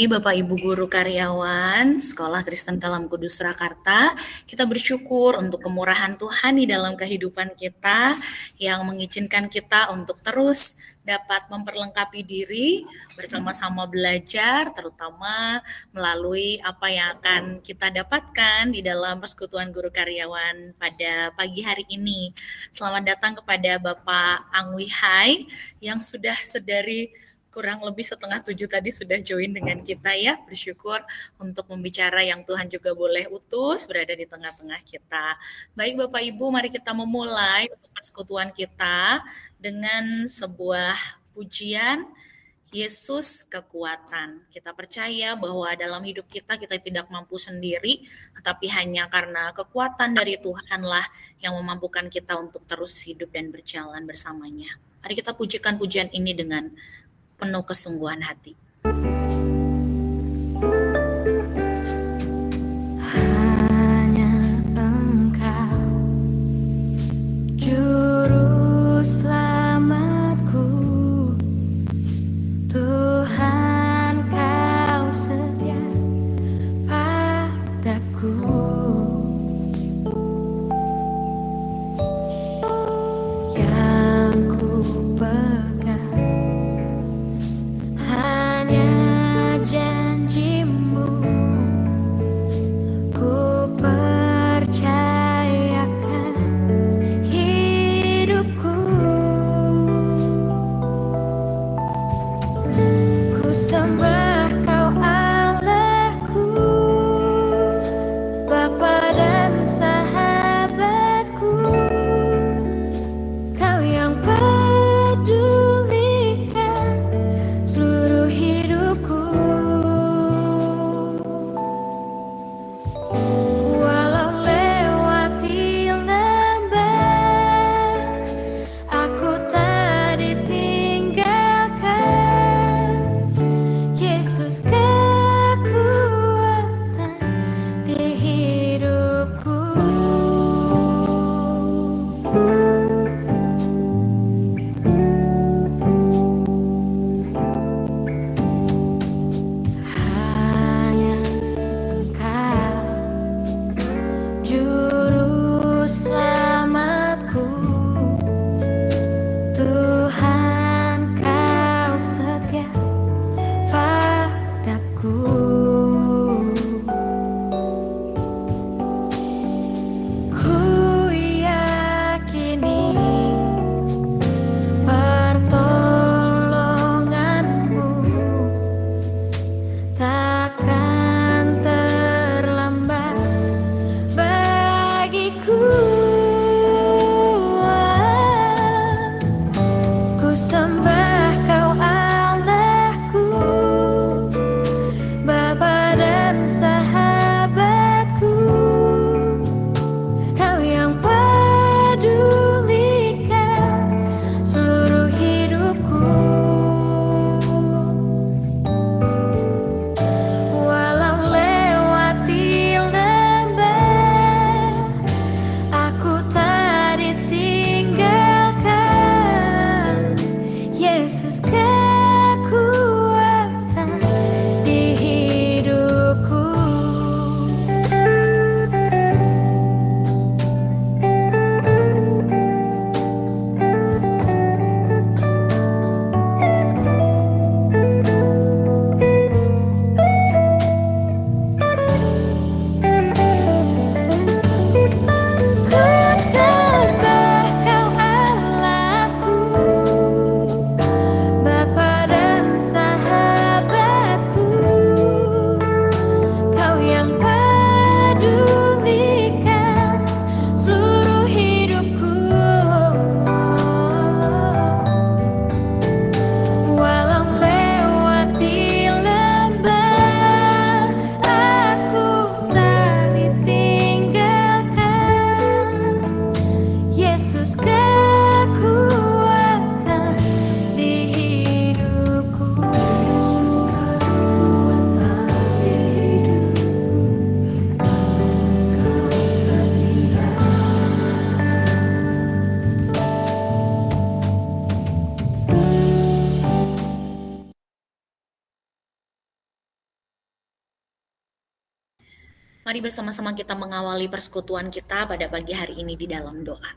Bapak Ibu guru karyawan Sekolah Kristen Dalam Kudus Surakarta, kita bersyukur untuk kemurahan Tuhan di dalam kehidupan kita yang mengizinkan kita untuk terus dapat memperlengkapi diri bersama-sama belajar, terutama melalui apa yang akan kita dapatkan di dalam persekutuan guru karyawan pada pagi hari ini. Selamat datang kepada Bapak Angwi Hai yang sudah sedari kurang lebih 6:30 tadi sudah join dengan kita ya, bersyukur untuk membicara yang Tuhan juga boleh utus berada di tengah-tengah kita. Baik Bapak Ibu, mari kita memulai untuk persekutuan kita dengan sebuah pujian Yesus kekuatan. Kita percaya bahwa dalam hidup kita tidak mampu sendiri, tetapi hanya karena kekuatan dari Tuhanlah yang memampukan kita untuk terus hidup dan berjalan bersamanya. Mari kita pujikan pujian ini dengan penuh kesungguhan hati. Hanya Engkau, Juru Selamatku, Tuhan Kau setia padaku. Yang ku pegang hanya Mari bersama-sama kita mengawali persekutuan kita pada pagi hari ini di dalam doa.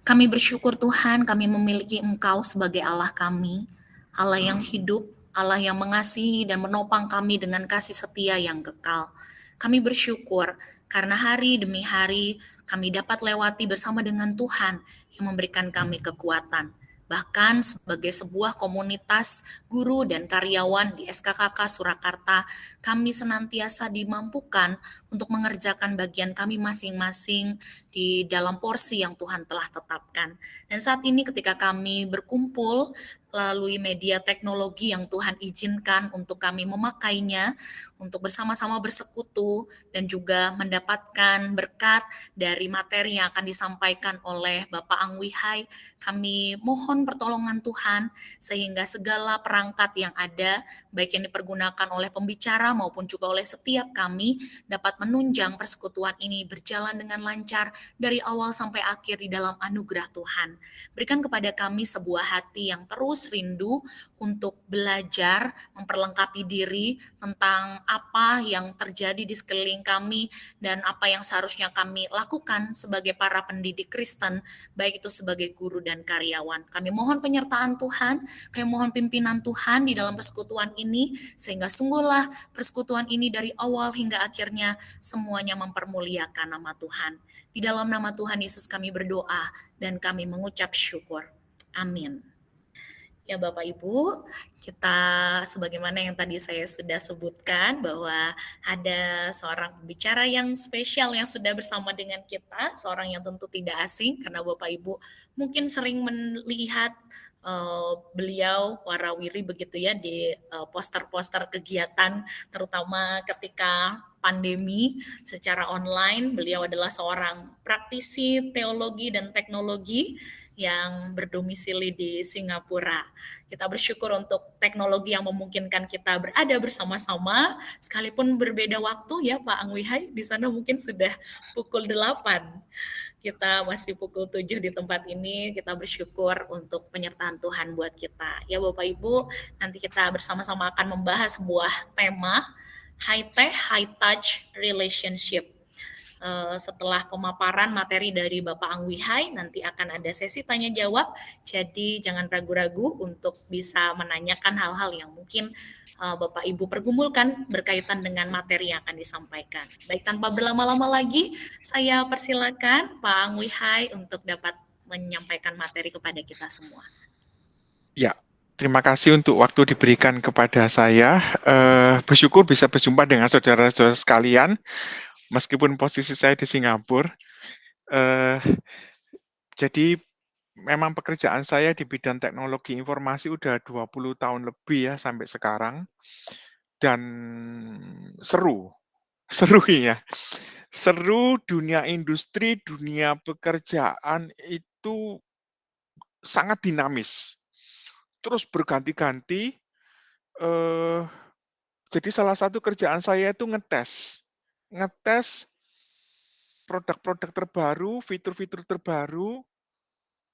Kami bersyukur Tuhan, kami memiliki Engkau sebagai Allah kami, Allah yang hidup, Allah yang mengasihi dan menopang kami dengan kasih setia yang kekal. Kami bersyukur karena hari demi hari kami dapat lewati bersama dengan Tuhan yang memberikan kami kekuatan. Bahkan sebagai sebuah komunitas guru dan karyawan di SKKK Surakarta, kami senantiasa dimampukan untuk mengerjakan bagian kami masing-masing di dalam porsi yang Tuhan telah tetapkan. Dan saat ini ketika kami berkumpul melalui media teknologi yang Tuhan izinkan untuk kami memakainya, untuk bersama-sama bersekutu dan juga mendapatkan berkat dari materi yang akan disampaikan oleh Bapak Ang Wihai, kami mohon pertolongan Tuhan sehingga segala perangkat yang ada, baik yang dipergunakan oleh pembicara maupun juga oleh setiap kami, dapat menunjang persekutuan ini berjalan dengan lancar dari awal sampai akhir di dalam anugerah Tuhan. Berikan kepada kami sebuah hati yang terus rindu untuk belajar, memperlengkapi diri tentang apa yang terjadi di sekeliling kami dan apa yang seharusnya kami lakukan sebagai para pendidik Kristen, baik itu sebagai guru dan karyawan. Kami mohon penyertaan Tuhan, kami mohon pimpinan Tuhan di dalam persekutuan ini, sehingga sungguhlah persekutuan ini dari awal hingga akhirnya semuanya mempermuliakan nama Tuhan. Di dalam nama Tuhan Yesus kami berdoa dan kami mengucap syukur. Amin. Ya Bapak Ibu, kita sebagaimana yang tadi saya sudah sebutkan bahwa ada seorang pembicara yang spesial yang sudah bersama dengan kita, seorang yang tentu tidak asing karena Bapak Ibu mungkin sering melihat beliau warawiri begitu ya di poster-poster kegiatan, terutama ketika pandemi secara online. Beliau adalah seorang praktisi teologi dan teknologi yang berdomisili di Singapura. Kita bersyukur untuk teknologi yang memungkinkan kita berada bersama-sama, sekalipun berbeda waktu ya Pak Ang Wihai, di sana mungkin sudah pukul 8. Kita masih pukul 7 di tempat ini, kita bersyukur untuk penyertaan Tuhan buat kita. Ya Bapak Ibu, nanti kita bersama-sama akan membahas sebuah tema, high tech, high touch relationship. Setelah pemaparan materi dari Bapak Ang Wihai, nanti akan ada sesi tanya jawab, jadi jangan ragu-ragu untuk bisa menanyakan hal-hal yang mungkin Bapak Ibu pergumulkan berkaitan dengan materi yang akan disampaikan. Baik, tanpa berlama-lama lagi, saya persilakan Pak Ang Wihai untuk dapat menyampaikan materi kepada kita semua. Ya, terima kasih untuk waktu diberikan kepada saya. Bersyukur bisa berjumpa dengan saudara-saudara sekalian, meskipun posisi saya di Singapura. Jadi memang pekerjaan saya di bidang teknologi informasi udah 20 tahun lebih ya sampai sekarang. Dan seru, seru ya. Seru dunia industri, dunia pekerjaan itu sangat dinamis. Terus berganti-ganti. Jadi salah satu kerjaan saya itu ngetes produk-produk terbaru, fitur-fitur terbaru,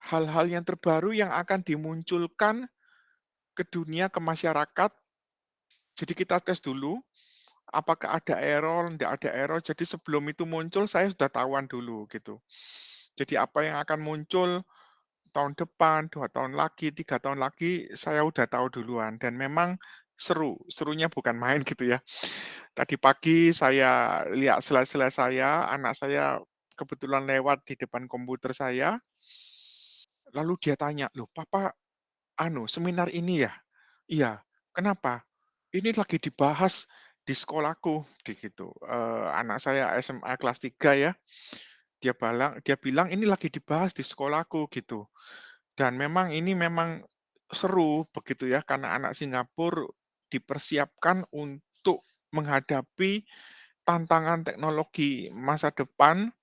hal-hal yang terbaru yang akan dimunculkan ke dunia, ke masyarakat. Jadi kita tes dulu, apakah ada error, tidak ada error. Jadi sebelum itu muncul, saya sudah tahuan dulu gitu. Jadi apa yang akan muncul tahun depan, 2 tahun lagi, 3 tahun lagi, saya udah tahu duluan. Dan memang serunya bukan main gitu ya. Tadi pagi saya lihat slide-slide saya, anak saya kebetulan lewat di depan komputer saya, lalu dia tanya, "Loh, Papa, seminar ini ya?" "Iya." "Kenapa?" "Ini lagi dibahas di sekolahku," gitu. Anak saya SMA kelas 3 ya, dia bilang, "Ini lagi dibahas di sekolahku," gitu. Dan memang ini memang seru begitu ya, karena anak Singapura dipersiapkan untuk menghadapi tantangan teknologi masa depan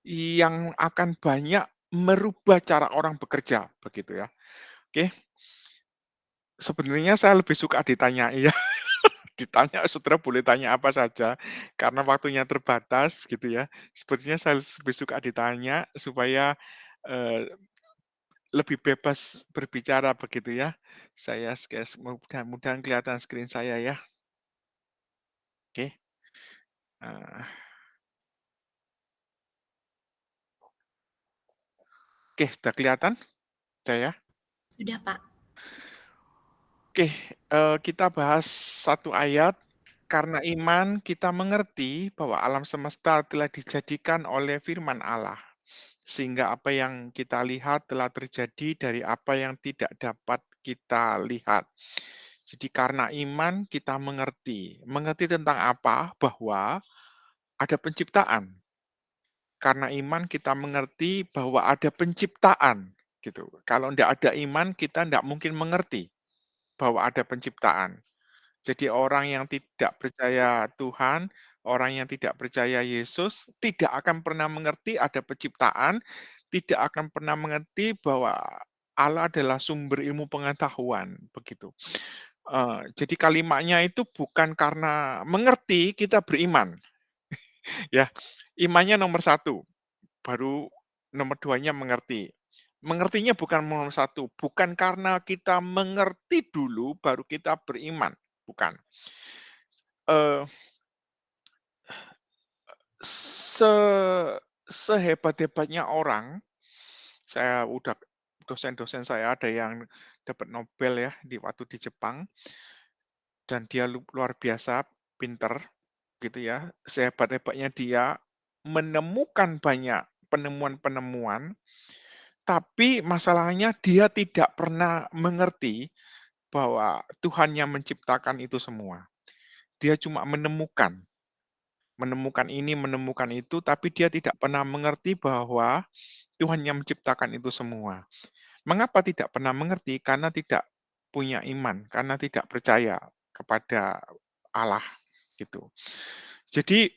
yang akan banyak merubah cara orang bekerja, begitu ya. Oke, sebenarnya saya lebih suka ditanyai ya, ditanya saudara boleh tanya apa saja, karena waktunya terbatas gitu ya. Sepertinya saya lebih suka ditanya supaya, eee, lebih bebas berbicara begitu ya. Saya mudah-mudahan kelihatan screen saya ya. Oke. Eee, oke, sudah kelihatan? Sudah ya? Sudah, Pak. Oke, kita bahas satu ayat, "Karena iman kita mengerti bahwa alam semesta telah dijadikan oleh firman Allah, sehingga apa yang kita lihat telah terjadi dari apa yang tidak dapat kita lihat." Jadi karena iman kita mengerti. Mengerti tentang apa? Bahwa ada penciptaan. Karena iman kita mengerti bahwa ada penciptaan, gitu. Kalau ndak ada iman, kita ndak mungkin mengerti bahwa ada penciptaan. Jadi orang yang tidak percaya Tuhan, orang yang tidak percaya Yesus, tidak akan pernah mengerti ada penciptaan, tidak akan pernah mengerti bahwa Allah adalah sumber ilmu pengetahuan, begitu. Jadi kalimatnya itu bukan karena mengerti kita beriman, ya. Imannya nomor satu, baru nomor duanya mengerti. Mengertinya bukan nomor satu, bukan karena kita mengerti dulu baru kita beriman, bukan. Eee, se Sehebat-hebatnya orang, saya udah dosen-dosen saya ada yang dapat Nobel ya di waktu di Jepang, dan dia luar biasa pinter gitu ya. Sehebat-hebatnya dia menemukan banyak penemuan-penemuan, tapi masalahnya dia tidak pernah mengerti bahwa Tuhan yang menciptakan itu semua. Dia cuma menemukan. Menemukan ini, menemukan itu, tapi dia tidak pernah mengerti bahwa Tuhan yang menciptakan itu semua. Mengapa tidak pernah mengerti? Karena tidak punya iman, karena tidak percaya kepada Allah, gitu. Jadi,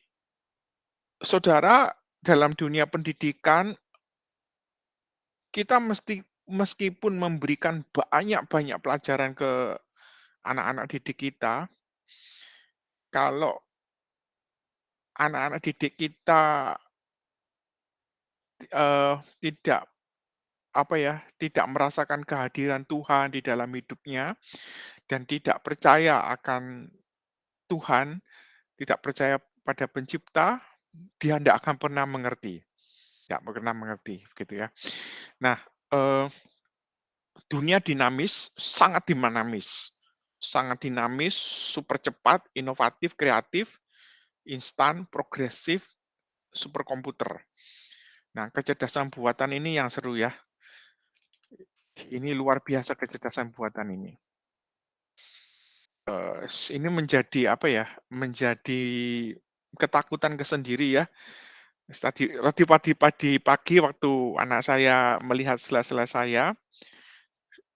saudara, dalam dunia pendidikan, kita meskipun memberikan banyak-banyak pelajaran ke anak-anak didik kita, kalau anak-anak didik kita, tidak tidak merasakan kehadiran Tuhan di dalam hidupnya dan tidak percaya akan Tuhan, tidak percaya pada Pencipta, dia tidak akan pernah mengerti, tidak pernah mengerti, gitu ya. Nah, eee, dunia sangat dinamis, super cepat, inovatif, kreatif, instan, progresif, superkomputer. Nah, kecerdasan buatan ini yang seru ya. Ini luar biasa kecerdasan buatan ini. Ini menjadi apa ya, menjadi ketakutan tersendiri ya. Tadi pagi waktu anak saya melihat sela-sela saya,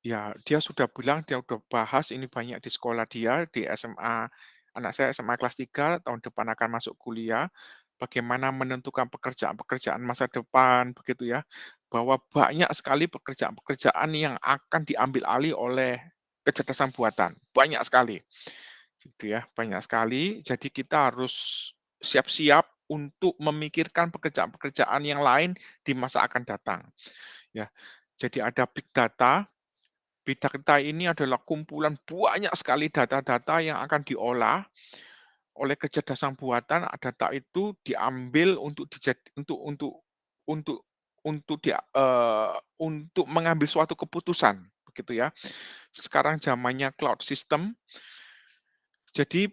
ya dia sudah bilang, dia udah bahas ini banyak di sekolah dia, di SMA, anak saya SMA kelas 3 tahun depan akan masuk kuliah, bagaimana menentukan pekerjaan-pekerjaan masa depan, begitu ya. Bahwa banyak sekali pekerjaan-pekerjaan yang akan diambil alih oleh kecerdasan buatan, banyak sekali. Gitu ya, banyak sekali. Jadi kita harus siap-siap untuk memikirkan pekerjaan-pekerjaan yang lain di masa akan datang, ya. Jadi ada big data. Big data ini adalah kumpulan banyak sekali data-data yang akan diolah oleh kecerdasan buatan. Data itu diambil untuk untuk mengambil suatu keputusan, begitu ya. Sekarang zamannya cloud system. Jadi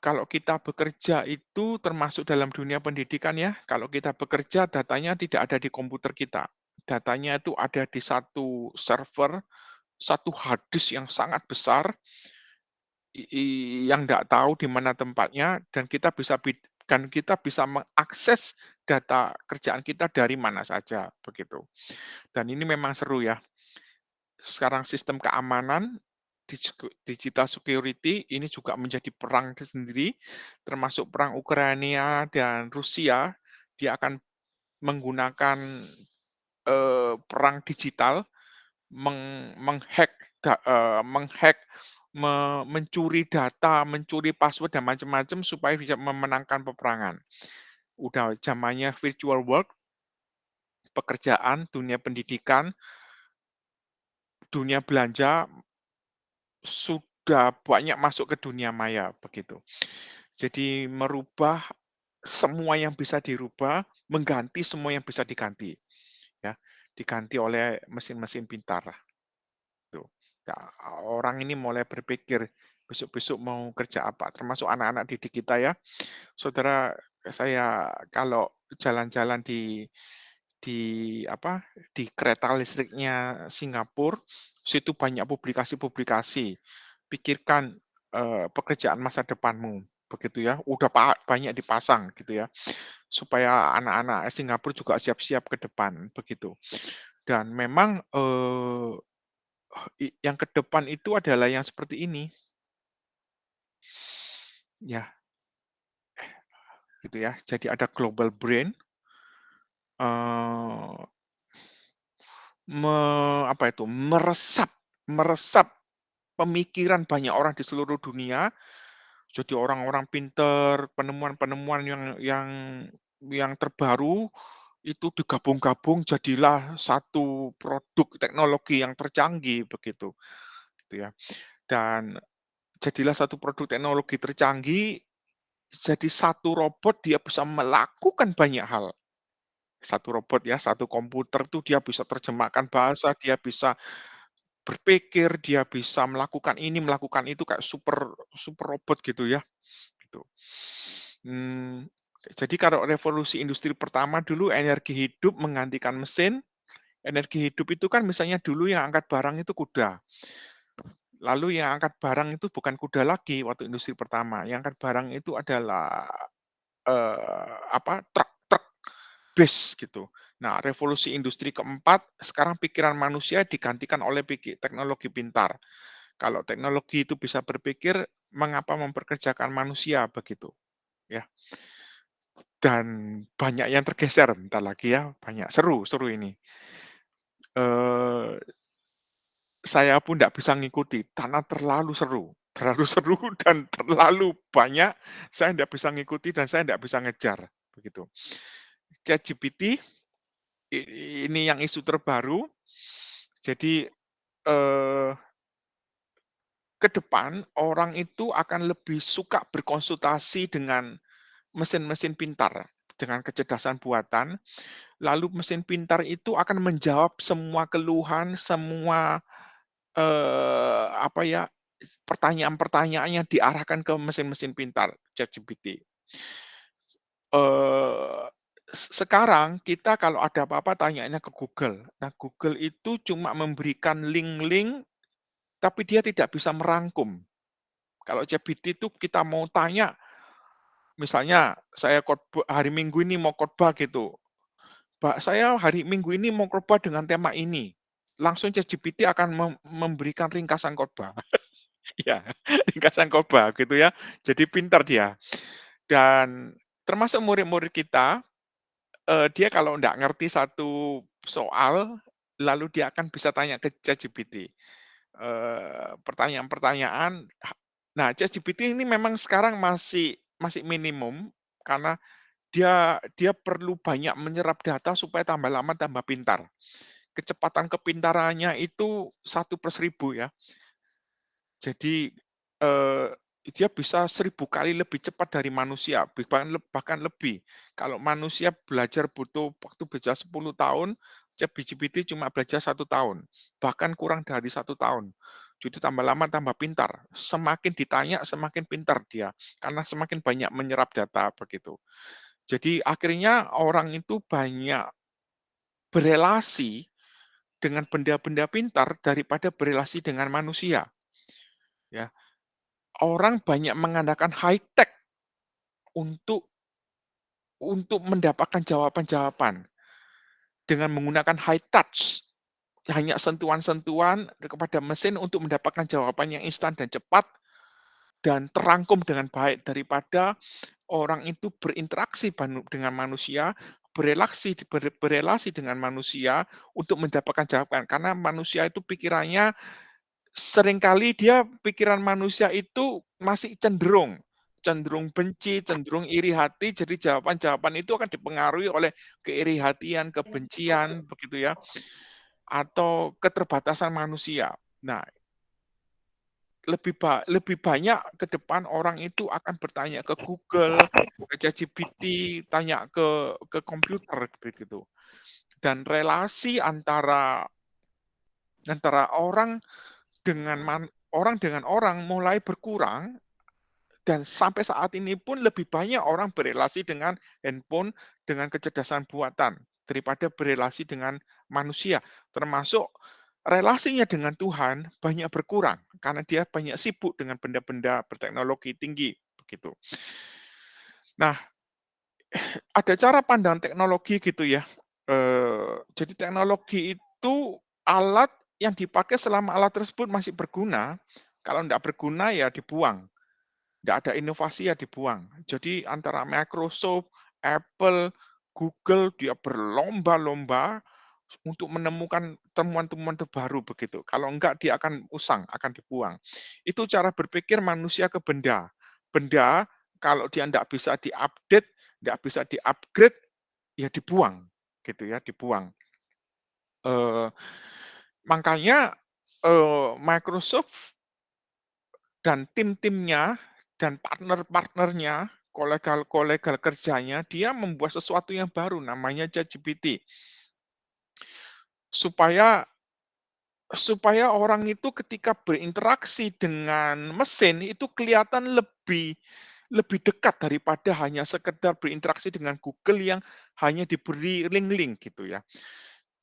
kalau kita bekerja itu termasuk dalam dunia pendidikan ya, kalau kita bekerja datanya tidak ada di komputer kita. Datanya itu ada di satu server, satu hard disk yang sangat besar, yang nggak tahu di mana tempatnya, dan kita bisa mengakses data kerjaan kita dari mana saja, begitu. Dan ini memang seru ya. Sekarang sistem keamanan, digital security ini juga menjadi perang tersendiri, termasuk perang Ukraina dan Rusia. Dia akan menggunakan perang digital, menghack, mencuri data, mencuri password dan macam-macam supaya bisa memenangkan peperangan. Udah zamannya virtual world, pekerjaan, dunia pendidikan, dunia belanja sudah banyak masuk ke dunia maya, begitu. Jadi merubah semua yang bisa dirubah, mengganti semua yang bisa diganti, ya. Diganti oleh mesin-mesin pintar, tuh. Nah, orang ini mulai berpikir, besok-besok mau kerja apa, termasuk anak-anak didik kita ya. Saudara, saya kalau jalan-jalan di apa, di kereta listriknya Singapura, situ banyak publikasi-publikasi. Pikirkan, pekerjaan masa depanmu, begitu ya. Udah banyak dipasang gitu ya, supaya anak-anak Singapura juga siap-siap ke depan, begitu. Dan memang, yang ke depan itu adalah yang seperti ini, ya, gitu ya. Jadi ada global brain, eee apa itu, meresap meresap pemikiran banyak orang di seluruh dunia, jadi orang-orang pinter, penemuan-penemuan yang terbaru, itu digabung-gabung jadilah satu produk teknologi yang tercanggih, begitu, gitu ya. Dan jadilah satu produk teknologi tercanggih, jadi satu robot dia bisa melakukan banyak hal. Satu robot ya, satu komputer tuh dia bisa terjemahkan bahasa, dia bisa berpikir, dia bisa melakukan ini, melakukan itu kayak super super robot gitu ya, gitu. Mmm, jadi kalau revolusi industri pertama dulu energi hidup menggantikan mesin, energi hidup itu kan misalnya dulu yang angkat barang itu kuda, lalu yang angkat barang itu bukan kuda lagi waktu industri pertama, yang angkat barang itu adalah, truk-truk bis gitu. Nah, revolusi industri keempat, sekarang pikiran manusia digantikan oleh teknologi pintar. Kalau teknologi itu bisa berpikir, mengapa memperkerjakan manusia begitu, ya. Dan banyak yang tergeser bentar lagi ya, banyak, seru seru ini. Eee, saya pun tidak bisa ngikuti karena terlalu seru dan terlalu banyak, saya tidak bisa ngikuti dan saya tidak bisa ngejar, begitu. ChatGPT ini yang isu terbaru, jadi, eee ke depan orang itu akan lebih suka berkonsultasi dengan mesin-mesin pintar, dengan kecerdasan buatan, lalu mesin pintar itu akan menjawab semua keluhan, semua, apa ya, pertanyaan-pertanyaan yang diarahkan ke mesin-mesin pintar, ChatGPT. Eee, sekarang kita kalau ada apa-apa tanyaannya ke Google. Nah, Google itu cuma memberikan link-link, tapi dia tidak bisa merangkum. Kalau ChatGPT itu kita mau tanya, misalnya saya hari Minggu ini mau khotbah gitu, Pak, saya hari Minggu ini mau khotbah dengan tema ini. Langsung ChatGPT akan memberikan ringkasan khotbah. Ya, ringkasan khotbah gitu ya. Jadi pintar dia. Dan termasuk murid-murid kita, dia kalau nggak ngerti satu soal, lalu dia akan bisa tanya ke ChatGPT. Pertanyaan-pertanyaan. Nah, ChatGPT ini memang sekarang masih masih minimum karena dia dia perlu banyak menyerap data supaya tambah lama tambah pintar. Kecepatan kepintarannya itu 1/1000 ya. Jadi, eee, dia bisa 1000 kali lebih cepat dari manusia, bahkan lebih. Kalau manusia belajar butuh waktu belajar 10 tahun, ChatGPT cuma belajar 1 tahun, bahkan kurang dari 1 tahun. Jadi tambah lama tambah pintar, semakin ditanya semakin pintar dia, karena semakin banyak menyerap data, begitu. Jadi akhirnya orang itu banyak berelasi dengan benda-benda pintar daripada berelasi dengan manusia, ya. Orang banyak mengandalkan high tech untuk mendapatkan jawaban-jawaban dengan menggunakan high touch, hanya sentuhan-sentuhan kepada mesin untuk mendapatkan jawaban yang instan dan cepat dan terangkum dengan baik daripada orang itu berinteraksi dengan manusia, berelasi dengan manusia untuk mendapatkan jawaban. Karena manusia itu pikirannya seringkali pikiran manusia itu masih cenderung cenderung benci, cenderung iri hati, jadi jawaban-jawaban itu akan dipengaruhi oleh keiri hatian, kebencian, begitu ya, atau keterbatasan manusia. Nah, lebih banyak ke depan orang itu akan bertanya ke Google, ke ChatGPT, tanya ke komputer begitu. Dan relasi antara orang dengan orang mulai berkurang dan sampai saat ini pun lebih banyak orang berelasi dengan handphone, dengan kecerdasan buatan daripada berelasi dengan manusia. Termasuk relasinya dengan Tuhan banyak berkurang karena dia banyak sibuk dengan benda-benda berteknologi tinggi begitu. Nah, ada cara pandang teknologi gitu ya. Jadi teknologi itu alat yang dipakai selama alat tersebut masih berguna. Kalau tidak berguna ya dibuang. Tidak ada inovasi ya dibuang. Jadi antara Microsoft, Apple, Google dia berlomba-lomba untuk menemukan temuan-temuan terbaru begitu. Kalau enggak dia akan usang, akan dibuang. Itu cara berpikir manusia ke benda. Benda kalau dia enggak bisa diupdate, enggak bisa diupgrade, ya dibuang gitu ya, dibuang. Makanya Microsoft dan tim-timnya dan partner-partnernya, kolega kerjanya, dia membuat sesuatu yang baru namanya ChatGPT. Supaya orang itu ketika berinteraksi dengan mesin itu kelihatan lebih dekat daripada hanya sekedar berinteraksi dengan Google yang hanya diberi link-link gitu ya.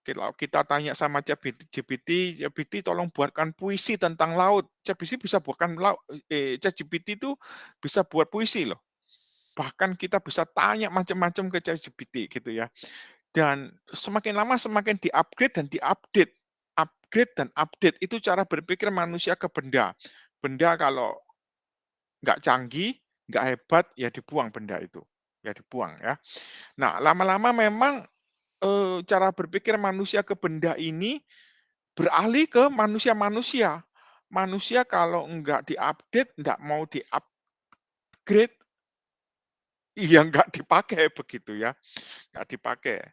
Kalau kita tanya sama ChatGPT tolong buatkan puisi tentang laut. ChatGPT itu bisa buat puisi loh. Bahkan kita bisa tanya macam-macam ke ChatGPT gitu ya. Dan semakin lama semakin di-upgrade dan di-update. Upgrade dan update itu cara berpikir manusia ke benda. Benda kalau nggak canggih, nggak hebat, ya dibuang benda itu. Ya dibuang ya. Nah, lama-lama memang cara berpikir manusia ke benda ini beralih ke manusia-manusia. Manusia kalau nggak di-update, nggak mau di-upgrade, ya nggak dipakai begitu ya, nggak dipakai.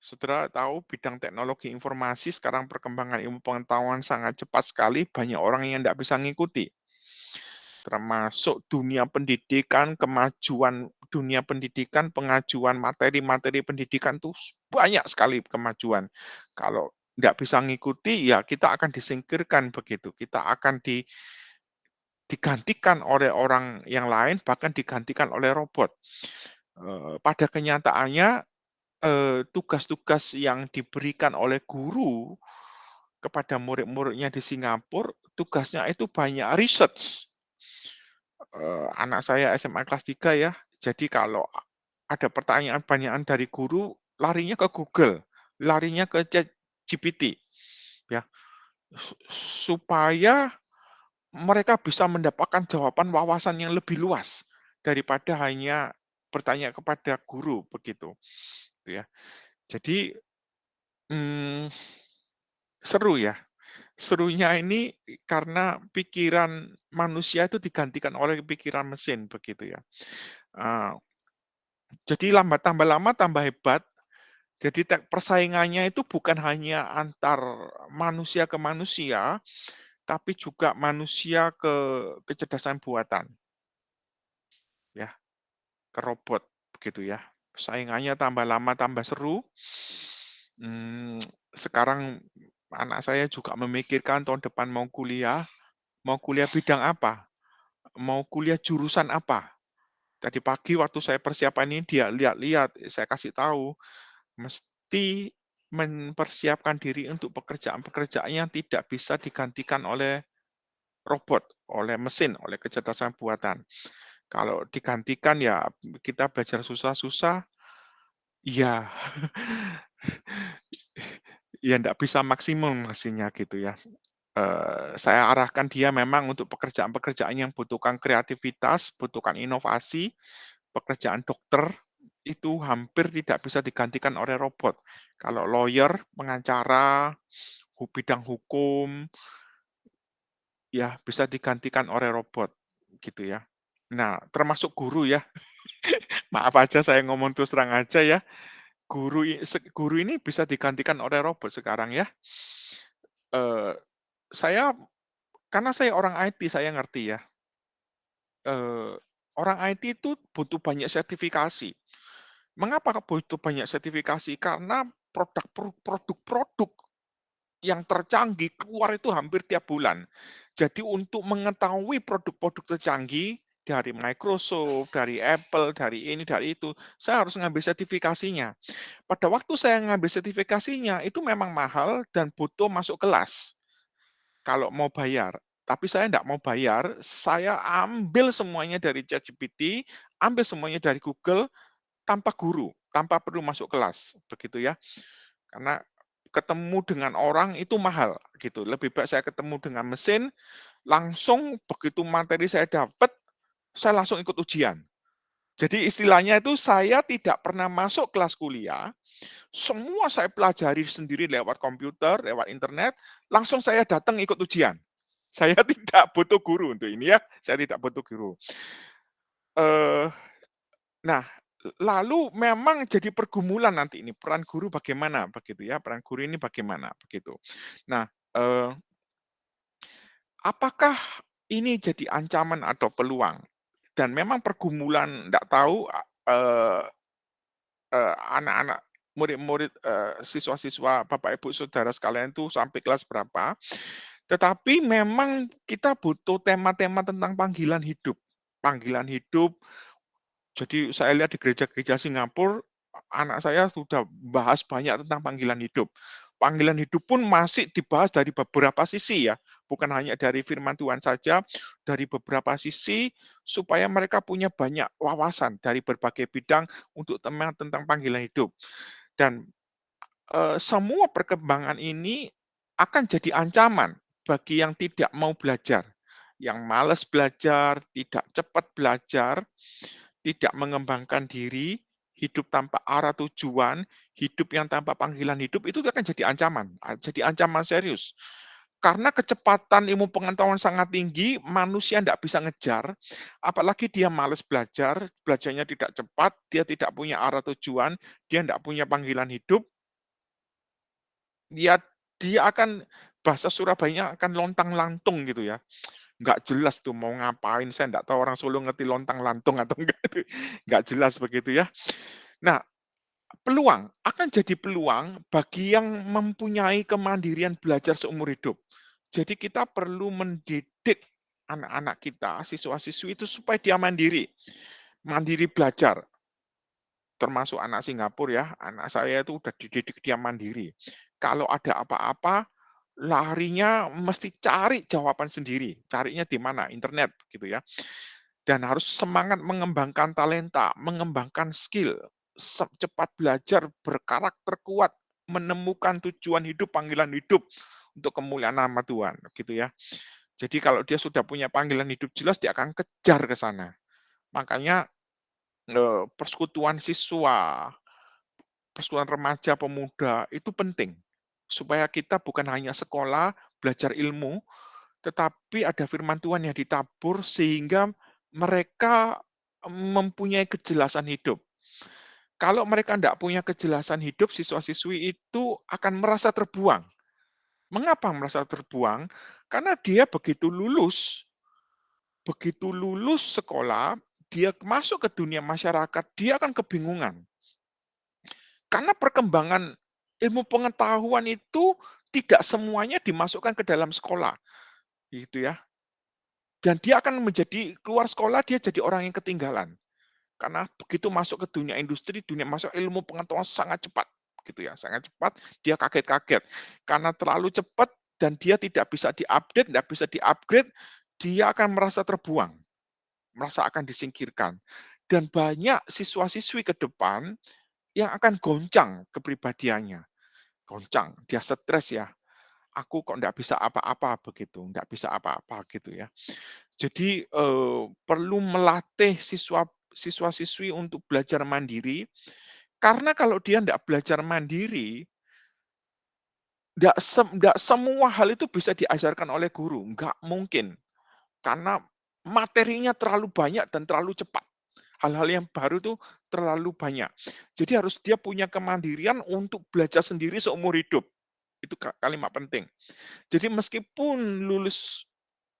Saudara tahu bidang teknologi informasi sekarang perkembangan ilmu pengetahuan sangat cepat sekali, banyak orang yang nggak bisa ngikuti. Termasuk dunia pendidikan, kemajuan dunia pendidikan, pengajuan materi-materi pendidikan tuh banyak sekali kemajuan. Kalau nggak bisa ngikuti, ya kita akan disingkirkan begitu. Kita akan digantikan oleh orang yang lain, bahkan digantikan oleh robot. Pada kenyataannya, tugas-tugas yang diberikan oleh guru kepada murid-muridnya di Singapura, tugasnya itu banyak research. Anak saya SMA kelas 3 ya, jadi kalau ada pertanyaan dari guru, larinya ke Google, larinya ke ChatGPT, ya. Supaya mereka bisa mendapatkan jawaban wawasan yang lebih luas daripada hanya bertanya kepada guru begitu, gitu ya. Jadi, seru ya. Serunya ini karena pikiran manusia itu digantikan oleh pikiran mesin begitu ya. Eee, jadi tambah lama tambah hebat. Jadi persaingannya itu bukan hanya antar manusia ke manusia, tapi juga manusia ke kecerdasan buatan, ya, ke robot begitu ya. Saingannya tambah lama tambah seru. Sekarang anak saya juga memikirkan tahun depan mau kuliah bidang apa, mau kuliah jurusan apa. Tadi pagi waktu saya persiapan ini dia lihat-lihat, saya kasih tahu, mesti mempersiapkan diri untuk pekerjaan-pekerjaan yang tidak bisa digantikan oleh robot, oleh mesin, oleh kecerdasan buatan. Kalau digantikan ya kita belajar susah-susah, ya ya nggak bisa maksimum hasilnya gitu ya. Saya arahkan dia memang untuk pekerjaan-pekerjaan yang butuhkan kreativitas, butuhkan inovasi, pekerjaan dokter itu hampir tidak bisa digantikan oleh robot. Kalau lawyer, pengacara, bidang hukum, ya bisa digantikan oleh robot, gitu ya. Nah, termasuk guru ya. Maaf aja saya ngomong terus terang aja ya. Guru ini bisa digantikan oleh robot sekarang ya. Eee, saya Karena saya orang IT, saya ngerti ya, orang IT itu butuh banyak sertifikasi. Mengapa butuh banyak sertifikasi? Karena produk-produk yang tercanggih keluar itu hampir tiap bulan. Jadi untuk mengetahui produk-produk tercanggih dari Microsoft, dari Apple, dari ini, dari itu, saya harus ngambil sertifikasinya. Pada waktu saya ngambil sertifikasinya, itu memang mahal dan butuh masuk kelas kalau mau bayar. Tapi saya tidak mau bayar, saya ambil semuanya dari ChatGPT, ambil semuanya dari Google, tanpa guru, tanpa perlu masuk kelas, begitu ya. Karena ketemu dengan orang itu mahal, gitu. Lebih baik saya ketemu dengan mesin, langsung begitu materi saya dapat, saya langsung ikut ujian. Jadi istilahnya itu saya tidak pernah masuk kelas kuliah, semua saya pelajari sendiri lewat komputer, lewat internet, langsung saya datang ikut ujian. Saya tidak butuh guru untuk ini ya, saya tidak butuh guru. Eh, nah, lalu memang jadi pergumulan nanti ini, peran guru bagaimana, begitu ya, peran guru ini bagaimana, begitu. Nah, eee, apakah ini jadi ancaman atau peluang? Dan memang pergumulan ndak tahu, eee anak-anak, murid-murid, siswa-siswa, Bapak Ibu Saudara sekalian itu sampai kelas berapa. Tetapi memang kita butuh tema-tema tentang panggilan hidup. Panggilan hidup, jadi saya lihat di gereja-gereja Singapura, anak saya sudah bahas banyak tentang panggilan hidup. Panggilan hidup pun masih dibahas dari beberapa sisi ya, bukan hanya dari firman Tuhan saja, dari beberapa sisi supaya mereka punya banyak wawasan dari berbagai bidang untuk tentang panggilan hidup. Dan semua perkembangan ini akan jadi ancaman bagi yang tidak mau belajar, yang malas belajar, tidak cepat belajar, tidak mengembangkan diri, hidup tanpa arah tujuan, hidup yang tanpa panggilan hidup, itu akan jadi ancaman, jadi ancaman serius. Karena kecepatan ilmu pengetahuan sangat tinggi, manusia tidak bisa ngejar, apalagi dia males belajar, belajarnya tidak cepat, dia tidak punya arah tujuan, dia tidak punya panggilan hidup, dia dia akan, bahasa Surabayanya akan lontang-lantung gitu ya. Nggak jelas tuh mau ngapain, saya nggak tahu orang Solo ngerti lontang-lantung atau enggak itu, nggak jelas begitu ya. Nah, peluang, akan jadi peluang bagi yang mempunyai kemandirian belajar seumur hidup. Jadi kita perlu mendidik anak-anak kita, siswa-siswi itu supaya dia mandiri, mandiri belajar. Termasuk anak Singapura ya, anak saya itu udah dididik dia mandiri. Kalau ada apa-apa, larinya mesti cari jawaban sendiri, carinya di mana, internet gitu ya. Dan harus semangat mengembangkan talenta, mengembangkan skill, cepat belajar, berkarakter kuat, menemukan tujuan hidup, panggilan hidup untuk kemuliaan nama Tuhan, gitu ya. Jadi kalau dia sudah punya panggilan hidup jelas, dia akan kejar ke sana. Makanya persekutuan siswa, persekutuan remaja, pemuda, itu penting. Supaya kita bukan hanya sekolah, belajar ilmu, tetapi ada firman Tuhan yang ditabur sehingga mereka mempunyai kejelasan hidup. Kalau mereka tidak punya kejelasan hidup, siswa-siswi itu akan merasa terbuang. Mengapa merasa terbuang? Karena dia begitu lulus sekolah, dia masuk ke dunia masyarakat, dia akan kebingungan. Karena perkembangan ilmu pengetahuan itu tidak semuanya dimasukkan ke dalam sekolah, gitu ya. Dan dia akan menjadi keluar sekolah dia jadi orang yang ketinggalan. Karena begitu masuk ke dunia industri, dunia masuk ilmu pengetahuan sangat cepat, gitu ya, sangat cepat, dia kaget-kaget. Karena terlalu cepat dan dia tidak bisa diupdate, tidak bisa diupgrade, dia akan merasa terbuang, merasa akan disingkirkan. Dan banyak siswa-siswi ke depan yang akan goncang kepribadiannya. Goncang, dia stres ya. Aku kok enggak bisa apa-apa begitu, enggak bisa apa-apa gitu ya. Jadi, perlu melatih siswa-siswi untuk belajar mandiri, karena kalau dia enggak belajar mandiri, enggak semua hal itu bisa diajarkan oleh guru, enggak mungkin. Karena materinya terlalu banyak dan terlalu cepat. Hal-hal yang baru itu terlalu banyak. Jadi harus dia punya kemandirian untuk belajar sendiri seumur hidup. Itu kalimat penting. Jadi meskipun lulus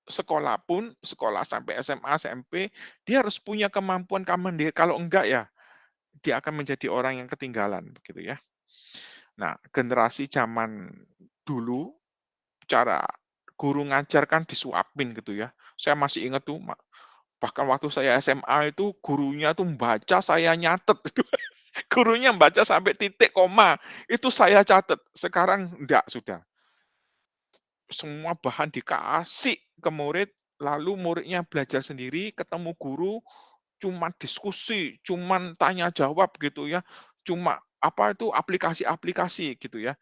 sekolah pun, sekolah sampai SMA, SMP, dia harus punya kemampuan mandiri, kalau enggak ya dia akan menjadi orang yang ketinggalan, begitu ya. Nah, generasi zaman dulu, cara guru ngajar kan disuapin gitu ya. Saya masih ingat tuh, bahkan waktu saya SMA itu gurunya tuh membaca, saya nyatet. Gurunya membaca sampai titik, koma, itu saya catat. Sekarang enggak, sudah. Semua bahan dikasih ke murid, lalu muridnya belajar sendiri, ketemu guru, cuman diskusi, cuman tanya jawab gitu ya, cuma apa itu aplikasi-aplikasi gitu ya.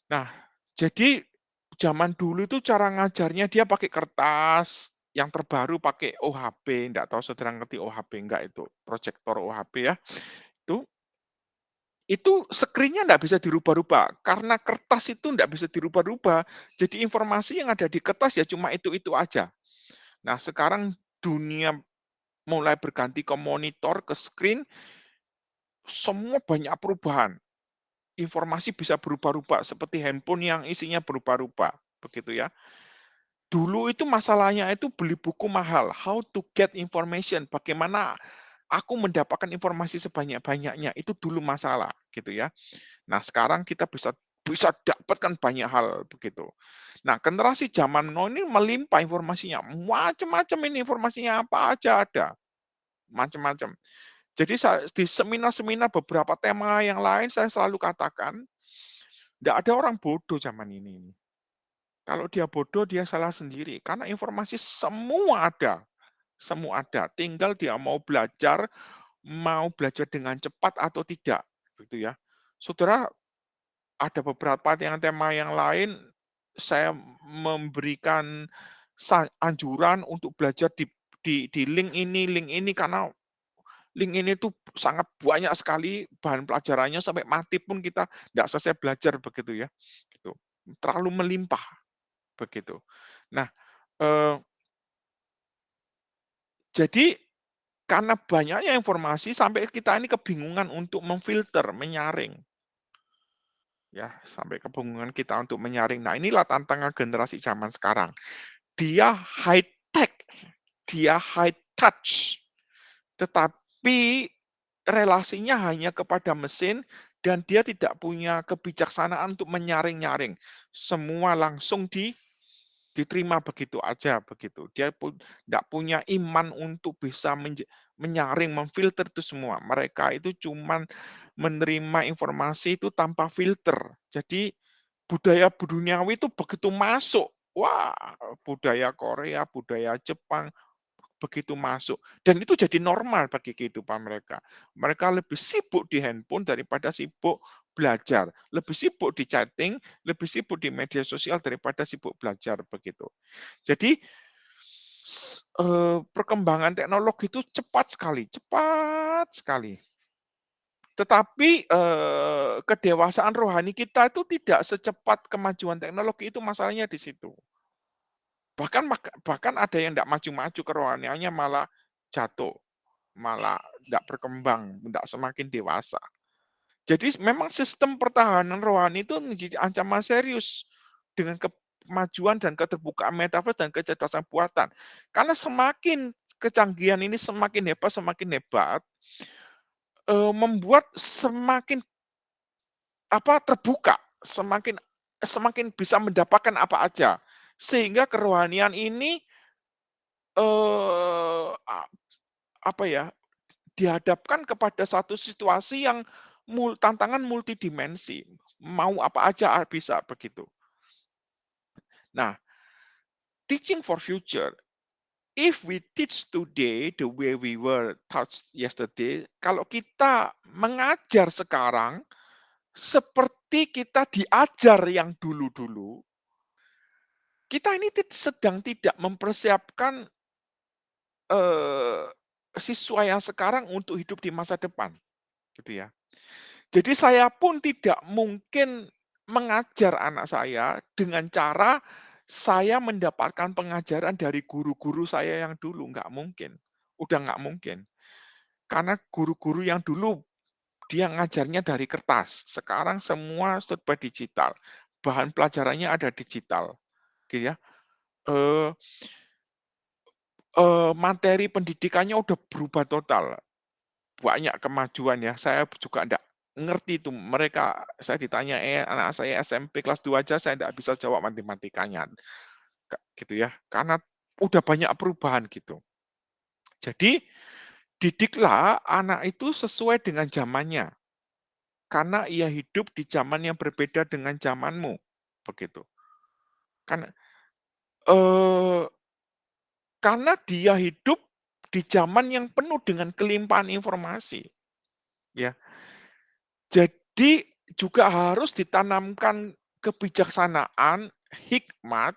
Nah, jadi zaman dulu itu cara ngajarnya dia pakai kertas, yang terbaru pakai OHP, enggak tahu saudara ngerti OHP enggak itu, proyektor OHP ya. Itu screen-nya enggak bisa dirubah-rubah, karena kertas itu enggak bisa dirubah-rubah, jadi informasi yang ada di kertas ya cuma itu-itu aja. Nah, sekarang dunia mulai berganti ke monitor, ke screen, semua banyak perubahan. Informasi bisa berubah-ubah seperti handphone yang isinya berubah-ubah, begitu ya. Dulu itu masalahnya itu beli buku mahal, how to get information, bagaimana aku mendapatkan informasi sebanyak-banyaknya, itu dulu masalah, gitu ya. Nah, sekarang kita bisa bisa dapatkan banyak hal, begitu. Nah, generasi zaman now ini melimpah informasinya, macam-macam ini informasinya, apa aja ada, macam-macam. Jadi di seminar-seminar beberapa tema yang lain saya selalu katakan, tidak ada orang bodoh zaman ini. Kalau dia bodoh, dia salah sendiri. Karena informasi semua ada. Semua ada. Tinggal dia mau belajar dengan cepat atau tidak. Gitu ya. Saudara, ada beberapa tema yang lain, saya memberikan anjuran untuk belajar di link ini karena link ini tuh sangat banyak sekali bahan pelajarannya sampai mati pun kita tidak selesai belajar begitu ya. Gitu. Terlalu melimpah begitu. Nah, jadi karena banyaknya informasi sampai kita ini kebingungan untuk memfilter, menyaring. Ya, sampai kebingungan kita untuk menyaring. Nah, inilah tantangan generasi zaman sekarang. Dia high tech, dia high touch, tetapi relasinya hanya kepada mesin dan dia tidak punya kebijaksanaan untuk menyaring-nyaring. Semua langsung diterima begitu aja begitu. Dia pun tidak punya iman untuk bisa menyaring, memfilter itu semua. Mereka itu cuman menerima informasi itu tanpa filter. Jadi budaya duniawi itu begitu masuk, wah, budaya Korea, budaya Jepang, begitu masuk. Dan itu jadi normal bagi kehidupan mereka. Mereka lebih sibuk di handphone daripada sibuk belajar. Lebih sibuk di chatting, lebih sibuk di media sosial daripada sibuk belajar begitu. Jadi perkembangan teknologi itu cepat sekali. Tetapi kedewasaan rohani kita itu tidak secepat kemajuan teknologi, itu masalahnya di situ. Bahkan ada yang tidak maju-maju kerohaniannya, malah jatuh, malah tidak berkembang, tidak semakin dewasa. Jadi memang sistem pertahanan rohani itu menjadi ancaman serius dengan kemajuan dan keterbukaan metaverse dan kecerdasan buatan. Karena semakin kecanggihan ini semakin hebat, membuat semakin terbuka, semakin bisa mendapatkan apa aja. Sehingga kerohanian ini dihadapkan kepada satu situasi yang tantangan multidimensi. Mau apa aja bisa begitu. Nah, teaching for future. If we teach today the way we were taught yesterday, kalau kita mengajar sekarang seperti kita diajar yang dulu-dulu, kita ini sedang tidak mempersiapkan siswa yang sekarang untuk hidup di masa depan, gitu ya. Jadi saya pun tidak mungkin mengajar anak saya dengan cara saya mendapatkan pengajaran dari guru-guru saya yang dulu, nggak mungkin. Udah nggak mungkin. Karena guru-guru yang dulu dia ngajarnya dari kertas, sekarang semua serba digital. Bahan pelajarannya ada digital, gitu ya. eee materi pendidikannya udah berubah total. Banyak kemajuan ya, saya juga ndak ngerti tuh mereka saya ditanya, anak saya SMP kelas 2 aja saya ndak bisa jawab matematikanya, gitu ya, karena udah banyak perubahan gitu. Jadi, didiklah anak itu sesuai dengan zamannya, karena ia hidup di zaman yang berbeda dengan zamanmu, begitu. Kan, eee, karena dia hidup di zaman yang penuh dengan kelimpahan informasi, ya. Jadi juga harus ditanamkan kebijaksanaan, hikmat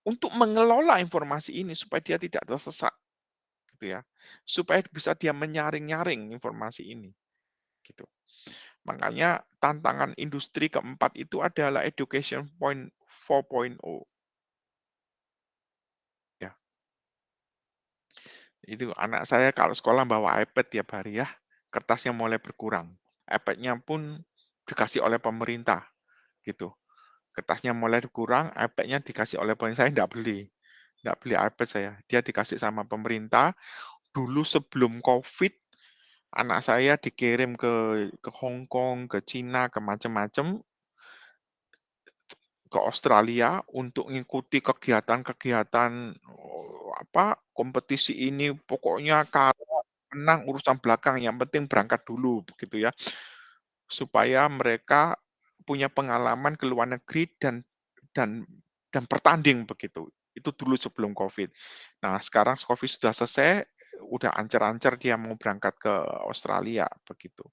untuk mengelola informasi ini supaya dia tidak tersesat, gitu ya. Supaya bisa dia menyaring-nyaring informasi ini, gitu. Makanya tantangan industri keempat itu adalah education point 4.0, ya. Itu anak saya kalau sekolah bawa iPad tiap hari ya, kertasnya mulai berkurang. iPad-nya pun dikasih oleh pemerintah, gitu. Kertasnya mulai berkurang, iPad-nya dikasih oleh saya nggak beli iPad saya, dia dikasih sama pemerintah. Dulu sebelum Covid, anak saya dikirim ke Hong Kong, ke Cina, ke macam-macam, ke Australia untuk mengikuti kegiatan-kegiatan, kompetisi ini, pokoknya kalau menang urusan belakang, yang penting berangkat dulu, begitu ya. Supaya mereka punya pengalaman ke luar negeri dan dan bertanding begitu. Itu dulu sebelum Covid. Nah, sekarang Covid sudah selesai, udah ancar-ancar dia mau berangkat ke Australia begitu.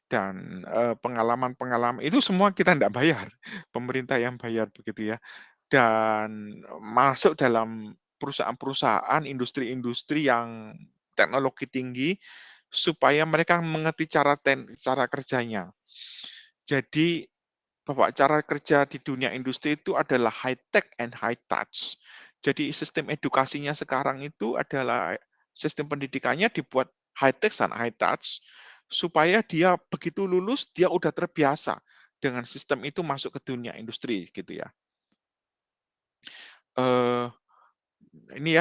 Dan, pengalaman-pengalaman itu semua kita ndak bayar, pemerintah yang bayar begitu ya. Dan masuk dalam perusahaan-perusahaan, industri-industri yang teknologi tinggi, supaya mereka mengerti cara kerjanya. Jadi, bahwa cara kerja di dunia industri itu adalah high tech and high touch. Jadi sistem edukasinya sekarang itu adalah sistem pendidikannya dibuat high tech dan high touch, supaya dia begitu lulus, dia udah terbiasa dengan sistem itu masuk ke dunia industri, gitu ya. Eee, ini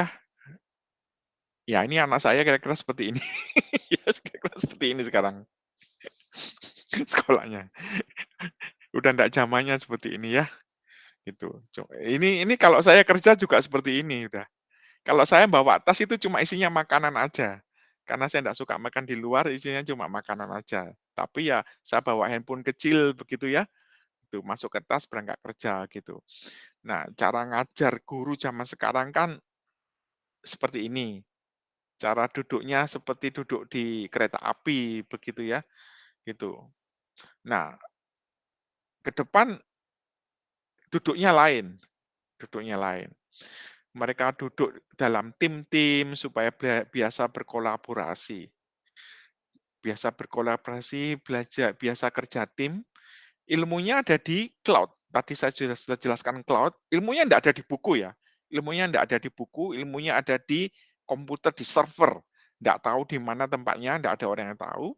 ini anak saya kira-kira seperti ini. Ya kira-kira seperti ini sekarang sekolahnya. Udah ndak zamannya seperti ini ya, gitu. Ini kalau saya kerja juga seperti ini udah. Kalau saya bawa tas itu cuma isinya makanan aja, karena saya ndak suka makan di luar, isinya cuma makanan aja. Tapi ya saya bawa handphone kecil begitu ya, itu masuk ke tas berangkat kerja gitu. Nah, cara ngajar guru zaman sekarang kan seperti ini, cara duduknya seperti duduk di kereta api begitu ya, gitu. Nah, ke depan duduknya lain. Mereka duduk dalam tim-tim supaya biasa berkolaborasi. Biasa berkolaborasi, belajar biasa kerja tim, ilmunya ada di cloud. Tadi saya sudah jelaskan cloud, ilmunya tidak ada di buku ya. Ilmunya tidak ada di buku, ilmunya ada di komputer, di server. Tidak tahu di mana tempatnya, tidak ada orang yang tahu.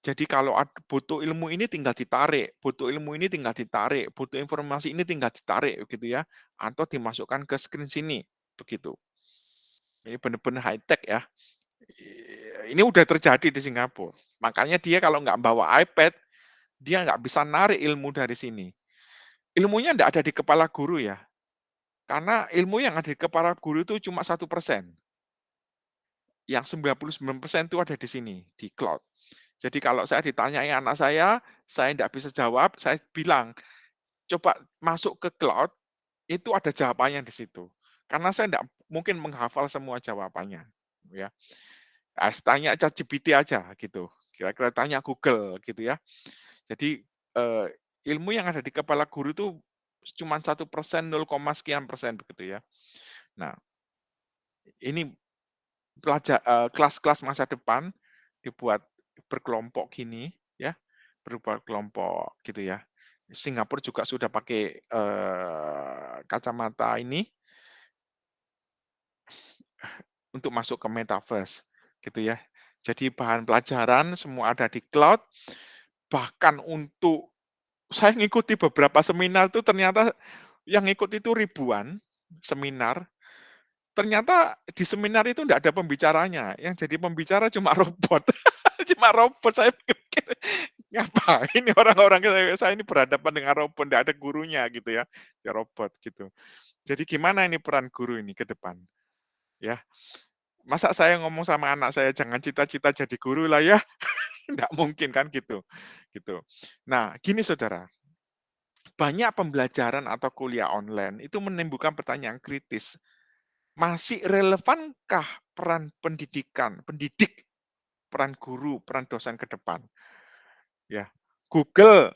Jadi kalau butuh ilmu ini tinggal ditarik, butuh ilmu ini tinggal ditarik, butuh informasi ini tinggal ditarik gitu ya, atau dimasukkan ke screen sini, begitu. Ini benar-benar high tech ya. Ini udah terjadi di Singapura. Makanya dia kalau nggak bawa iPad, dia nggak bisa narik ilmu dari sini. Ilmunya nggak ada di kepala guru ya. Karena ilmu yang ada di kepala guru itu cuma 1%. Yang 99% itu ada di sini, di cloud. Jadi kalau saya ditanyai anak saya nggak bisa jawab, saya bilang, "Coba masuk ke cloud, itu ada jawabannya di situ." Karena saya nggak mungkin menghafal semua jawabannya, ya. Tanya ChatGPT aja gitu, kira-kira tanya Google gitu ya. Jadi, eee, ilmu yang ada di kepala guru itu cuma 1%, 0, sekian persen begitu ya. Nah, ini kelas-kelas masa depan dibuat berkelompok gini ya, berbuat kelompok gitu ya. Singapura juga sudah pakai, kacamata ini untuk masuk ke metaverse gitu ya. Jadi bahan pelajaran semua ada di cloud, bahkan untuk saya ngikuti beberapa seminar tuh ternyata yang ngikut itu ribuan, seminar, ternyata di seminar itu enggak ada pembicaranya, yang jadi pembicara cuma robot. Cuma robot, saya pikir, ngapain nih orang-orang kayak saya ini berhadapan dengan robot, enggak ada gurunya gitu ya, ya robot gitu. Jadi gimana ini peran guru ini ke depan, ya. Masa saya ngomong sama anak saya, "Jangan cita-cita jadi guru lah ya," nggak mungkin kan gitu, gitu. Nah, gini saudara, banyak pembelajaran atau kuliah online itu menimbulkan pertanyaan kritis, masih relevankah peran pendidik, peran guru, peran dosen ke depan? Ya, Google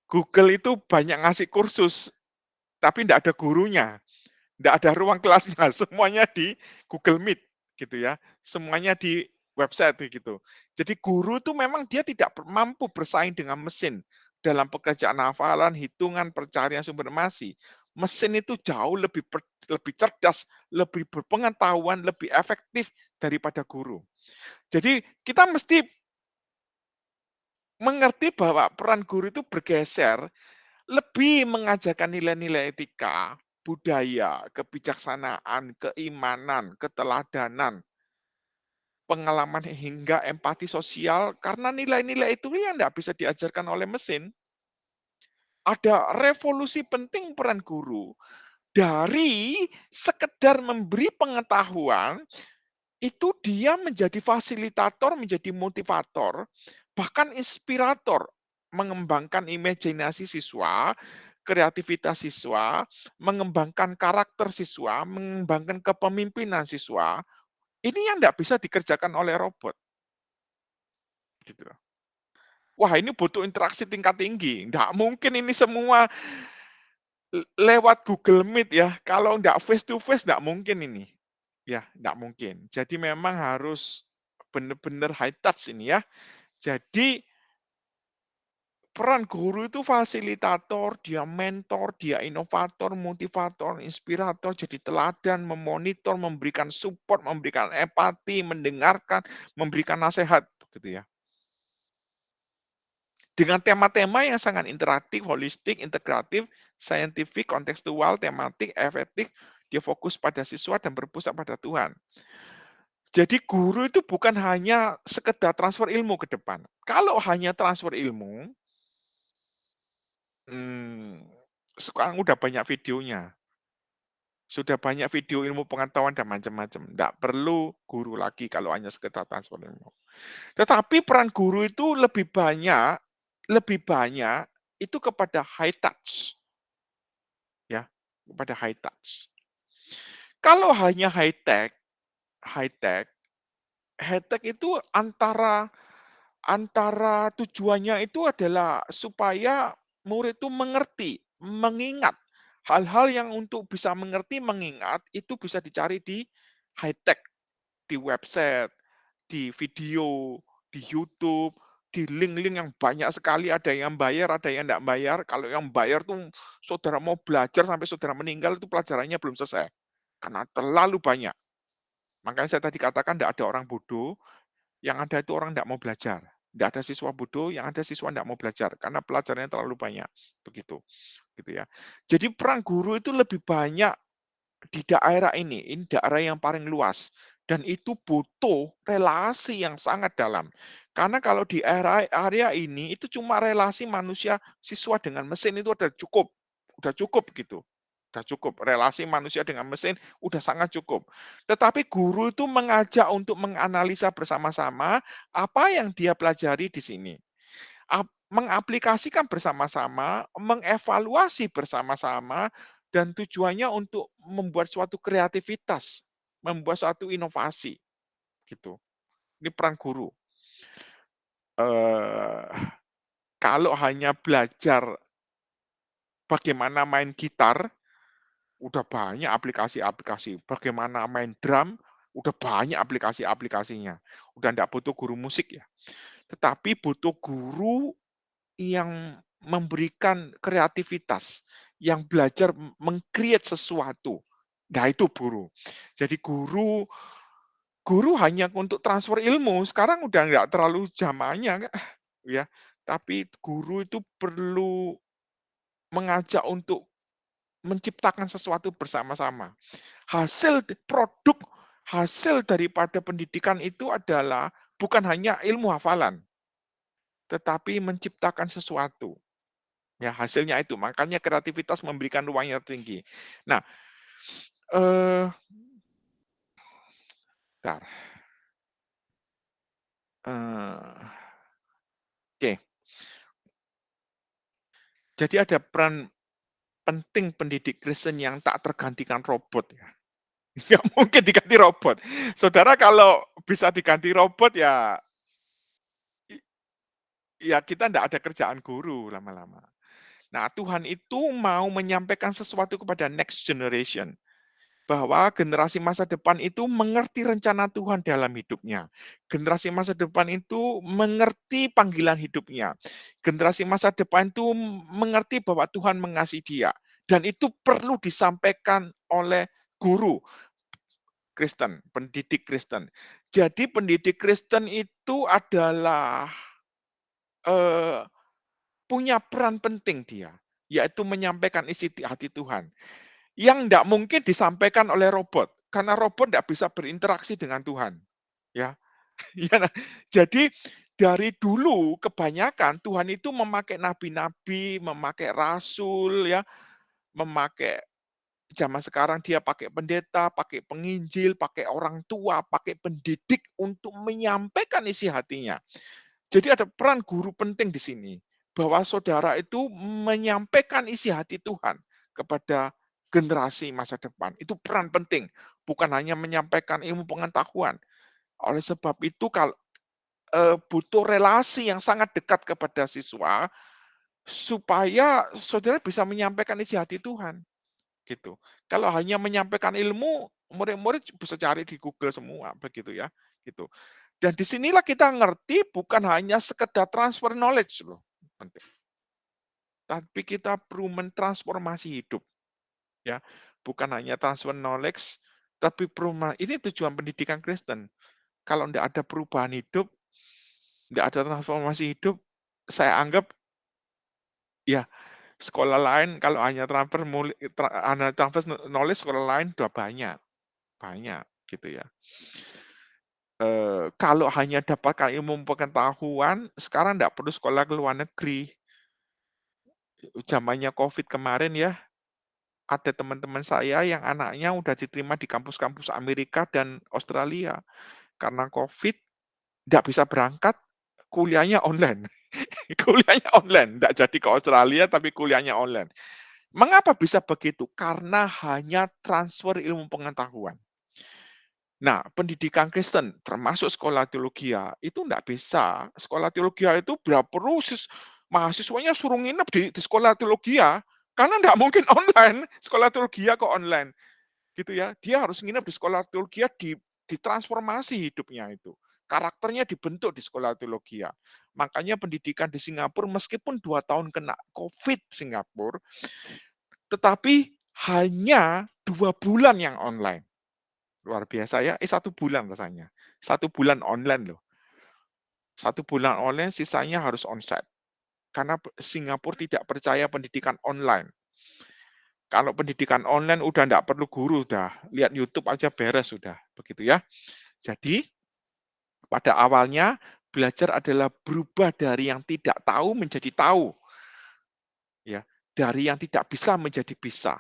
Google itu banyak ngasih kursus, tapi nggak ada gurunya. Nggak ada ruang kelasnya, semuanya di Google Meet gitu ya, semuanya di website gitu. Jadi guru itu memang dia tidak mampu bersaing dengan mesin dalam pekerjaan hafalan, hitungan, pencarian sumber informasi. Mesin itu jauh lebih cerdas, lebih berpengetahuan, lebih efektif daripada guru. Jadi kita mesti mengerti bahwa peran guru itu bergeser lebih mengajarkan nilai-nilai etika, budaya, kebijaksanaan, keimanan, keteladanan, pengalaman hingga empati sosial, karena nilai-nilai itu yang tidak bisa diajarkan oleh mesin. Ada revolusi penting peran guru dari sekedar memberi pengetahuan, itu dia menjadi fasilitator, menjadi motivator, bahkan inspirator, mengembangkan imajinasi siswa, kreativitas siswa, mengembangkan karakter siswa, mengembangkan kepemimpinan siswa. Ini yang tidak bisa dikerjakan oleh robot. Gitu. Wah, ini butuh interaksi tingkat tinggi. Nggak mungkin ini semua lewat Google Meet ya. Kalau nggak face to face, nggak mungkin ini. Ya, nggak mungkin. Jadi memang harus benar-benar high touch ini ya. Jadi peran guru itu fasilitator, dia mentor, dia inovator, motivator, inspirator, jadi teladan, memonitor, memberikan support, memberikan empati, mendengarkan, memberikan nasihat, gitu ya. Dengan tema-tema yang sangat interaktif, holistik, integratif, saintifik, kontekstual, tematik, efektif, dia fokus pada siswa dan berpusat pada Tuhan. Jadi guru itu bukan hanya sekedar transfer ilmu ke depan. Kalau hanya transfer ilmu, Mmm, sekarang udah banyak videonya, sudah banyak video ilmu pengetahuan dan macam-macam, nggak perlu guru lagi kalau hanya sekedar transfer ilmu. Tetapi peran guru itu lebih banyak itu kepada high touch, ya, kepada high touch. Kalau hanya high tech high tech itu antara antara tujuannya itu adalah supaya murid itu mengerti, mengingat. Hal-hal yang untuk bisa mengerti, mengingat, itu bisa dicari di high-tech, di website, di video, di YouTube, di link-link yang banyak sekali, ada yang bayar, ada yang tidak bayar. Kalau yang bayar tuh saudara mau belajar sampai saudara meninggal itu pelajarannya belum selesai. Karena terlalu banyak. Makanya saya tadi katakan tidak ada orang bodoh, yang ada itu orang tidak mau belajar. Tidak ada siswa bodoh, yang ada siswa tidak mau belajar karena pelajarannya terlalu banyak. Begitu, gitu ya. Jadi peran guru itu lebih banyak di daerah ini daerah yang paling luas dan itu butuh relasi yang sangat dalam. Karena kalau di area ini itu cuma relasi manusia siswa dengan mesin itu udah cukup gitu. Udah cukup, relasi manusia dengan mesin udah sangat cukup. Tetapi guru itu mengajak untuk menganalisa bersama-sama apa yang dia pelajari di sini. Mengaplikasikan bersama-sama, mengevaluasi bersama-sama, dan tujuannya untuk membuat suatu kreativitas, membuat suatu inovasi, gitu. Ini peran guru. Eee, kalau hanya belajar bagaimana main gitar, udah banyak aplikasi-aplikasi. Bagaimana main drum, udah banyak aplikasi-aplikasinya. Udah ndak butuh guru musik ya. Tetapi butuh guru yang memberikan kreativitas, yang belajar meng-create sesuatu. Nah itu guru. Jadi guru hanya untuk transfer ilmu, sekarang udah nggak terlalu zamannya, ya. Tapi guru itu perlu mengajak untuk menciptakan sesuatu bersama-sama. Produk hasil daripada pendidikan itu adalah bukan hanya ilmu hafalan, tetapi menciptakan sesuatu. Ya, hasilnya itu. Makanya kreativitas memberikan ruang yang tinggi. Nah, bentar. Oke. Jadi ada peran penting pendidik Kristen yang tak tergantikan robot ya. Nggak mungkin diganti robot. Saudara kalau bisa diganti robot ya kita nggak ada kerjaan guru lama-lama. Nah, Tuhan itu mau menyampaikan sesuatu kepada next generation. Bahwa generasi masa depan itu mengerti rencana Tuhan dalam hidupnya. Generasi masa depan itu mengerti panggilan hidupnya. Generasi masa depan itu mengerti bahwa Tuhan mengasihi dia. Dan itu perlu disampaikan oleh guru Kristen, pendidik Kristen. Jadi pendidik Kristen itu adalah punya peran penting dia, yaitu menyampaikan isi hati Tuhan. Yang tidak mungkin disampaikan oleh robot, karena robot tidak bisa berinteraksi dengan Tuhan. Ya, jadi dari dulu kebanyakan Tuhan itu memakai nabi-nabi, memakai rasul, ya, memakai zaman sekarang dia pakai pendeta, pakai penginjil, pakai orang tua, pakai pendidik untuk menyampaikan isi hatinya. Jadi ada peran guru penting di sini, bahwa saudara itu menyampaikan isi hati Tuhan kepada generasi masa depan. Itu peran penting, bukan hanya menyampaikan ilmu pengetahuan. Oleh sebab itu kalau butuh relasi yang sangat dekat kepada siswa supaya saudara bisa menyampaikan isi hati Tuhan. Gitu. Kalau hanya menyampaikan ilmu, murid-murid bisa cari di Google semua begitu ya, gitu. Dan disinilah kita ngerti bukan hanya sekedar transfer knowledge loh, penting. Tapi kita perlu mentransformasi hidup. Ya, bukan hanya transfer knowledge, tapi ini tujuan pendidikan Kristen. Kalau tidak ada perubahan hidup, tidak ada transformasi hidup, saya anggap ya sekolah lain kalau hanya transfer knowledge, sekolah lain sudah banyak gitu ya. Kalau hanya dapatkan ilmu pengetahuan, sekarang tidak perlu sekolah ke luar negeri. Zamannya COVID kemarin ya, ada teman-teman saya yang anaknya udah diterima di kampus-kampus Amerika dan Australia. Karena COVID, tidak bisa berangkat, kuliahnya online. Kuliahnya online, tidak jadi ke Australia, tapi kuliahnya online. Mengapa bisa begitu? Karena hanya transfer ilmu pengetahuan. Nah, pendidikan Kristen, termasuk sekolah teologi, itu tidak bisa. Sekolah teologi itu perlu mahasiswanya suruh nginep di sekolah teologi, karena tidak mungkin online. Sekolah teologi kok online. Gitu ya. Dia harus nginep di sekolah teologi, ditransformasi hidupnya itu. Karakternya dibentuk di sekolah teologi. Makanya pendidikan di Singapura, meskipun 2 tahun kena COVID Singapura, tetapi hanya 2 bulan yang online. Luar biasa ya, 1 bulan rasanya. 1 bulan online loh. 1 bulan online, sisanya harus onsite. Karena Singapura tidak percaya pendidikan online. Kalau pendidikan online udah enggak perlu guru, udah lihat YouTube aja beres sudah, begitu ya. Jadi pada awalnya belajar adalah berubah dari yang tidak tahu menjadi tahu. Ya, dari yang tidak bisa menjadi bisa.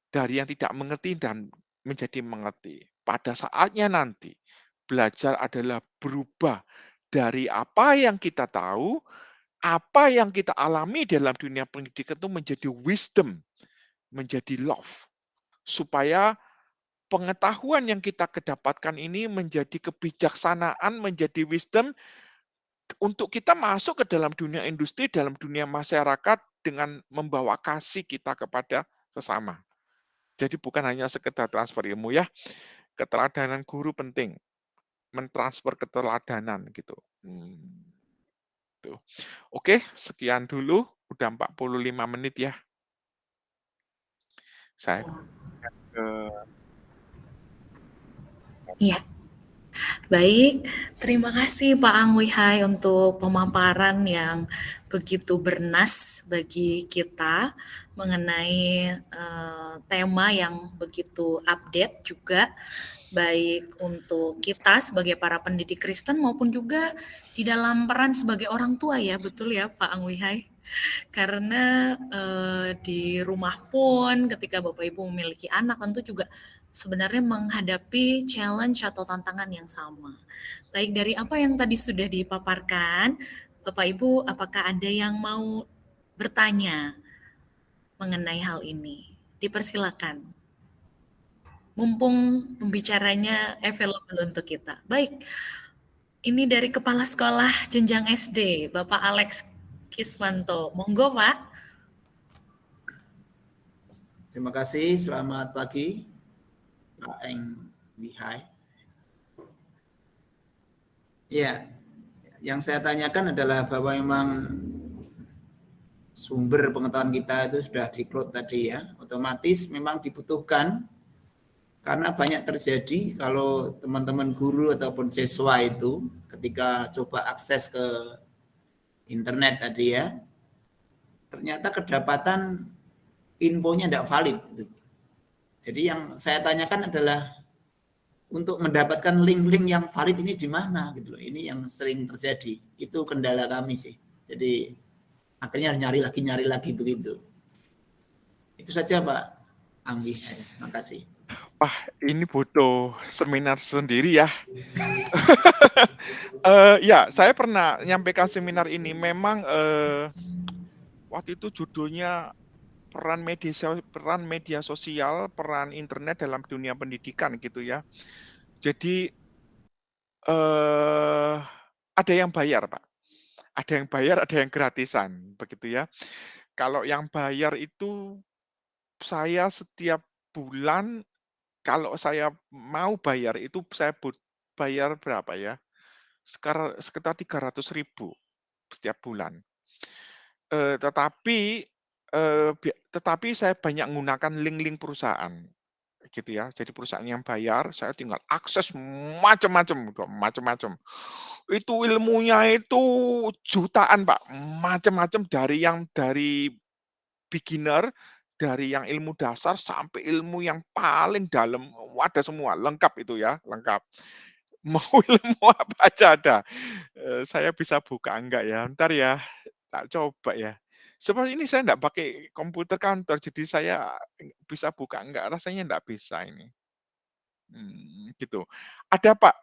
Dari yang tidak mengerti dan menjadi mengerti. Pada saatnya nanti, belajar adalah berubah dari apa yang kita tahu, apa yang kita alami dalam dunia pendidikan itu menjadi wisdom, menjadi love. Supaya pengetahuan yang kita kedapatkan ini menjadi kebijaksanaan, menjadi wisdom, untuk kita masuk ke dalam dunia industri, dalam dunia masyarakat dengan membawa kasih kita kepada sesama. Jadi bukan hanya sekedar transfer ilmu ya, keteladanan guru penting, mentransfer keteladanan gitu. Tuh. Oke, sekian dulu, udah 45 menit ya. Saya Iya. Baik, terima kasih Pak Angwihai untuk pemaparan yang begitu bernas bagi kita mengenai tema yang begitu update juga, baik untuk kita sebagai para pendidik Kristen maupun juga di dalam peran sebagai orang tua ya, betul ya Pak Angwihai? Karena di rumah pun ketika Bapak Ibu memiliki anak tentu juga sebenarnya menghadapi challenge atau tantangan yang sama. Baik dari apa yang tadi sudah dipaparkan, Bapak Ibu apakah ada yang mau bertanya mengenai hal ini? Dipersilakan. Mumpung pembicaranya available untuk kita. Baik, ini dari Kepala Sekolah Jenjang SD, Bapak Alex Kismanto. Monggo Pak. Terima kasih, selamat pagi Pak Eng Wihai. Ya, yang saya tanyakan adalah bahwa memang sumber pengetahuan kita itu sudah di-cloud tadi ya, otomatis memang dibutuhkan karena banyak terjadi kalau teman-teman guru ataupun siswa itu ketika coba akses ke internet tadi ya, ternyata kedapatan infonya tidak valid. Jadi yang saya tanyakan adalah untuk mendapatkan link-link yang valid ini di mana gitu loh. Ini yang sering terjadi. Itu kendala kami sih. Jadi akhirnya nyari lagi begitu. Itu saja Pak Anggi. Terima kasih. Wah, ini butuh seminar sendiri ya. Ya, saya pernah nyampaikan seminar ini. Memang waktu itu judulnya peran media sosial, peran internet dalam dunia pendidikan gitu ya. Jadi ada yang bayar, Pak. Ada yang bayar, ada yang gratisan, begitu ya. Kalau yang bayar itu saya setiap bulan kalau saya mau bayar itu saya bayar berapa ya? Sekitar 300.000 setiap bulan. Tetapi saya banyak menggunakan link-link perusahaan, gitu ya. Jadi perusahaan yang bayar, saya tinggal akses macam-macam. Itu ilmunya itu jutaan, Pak, macam-macam dari beginner, dari yang ilmu dasar sampai ilmu yang paling dalam, ada semua, lengkap itu ya, lengkap. Mau ilmu apa aja ada. Saya bisa buka enggak ya? Ntar ya, tak coba ya. Seperti ini saya enggak pakai komputer kantor, jadi saya bisa buka enggak, rasanya enggak bisa ini. Gitu. Ada Pak,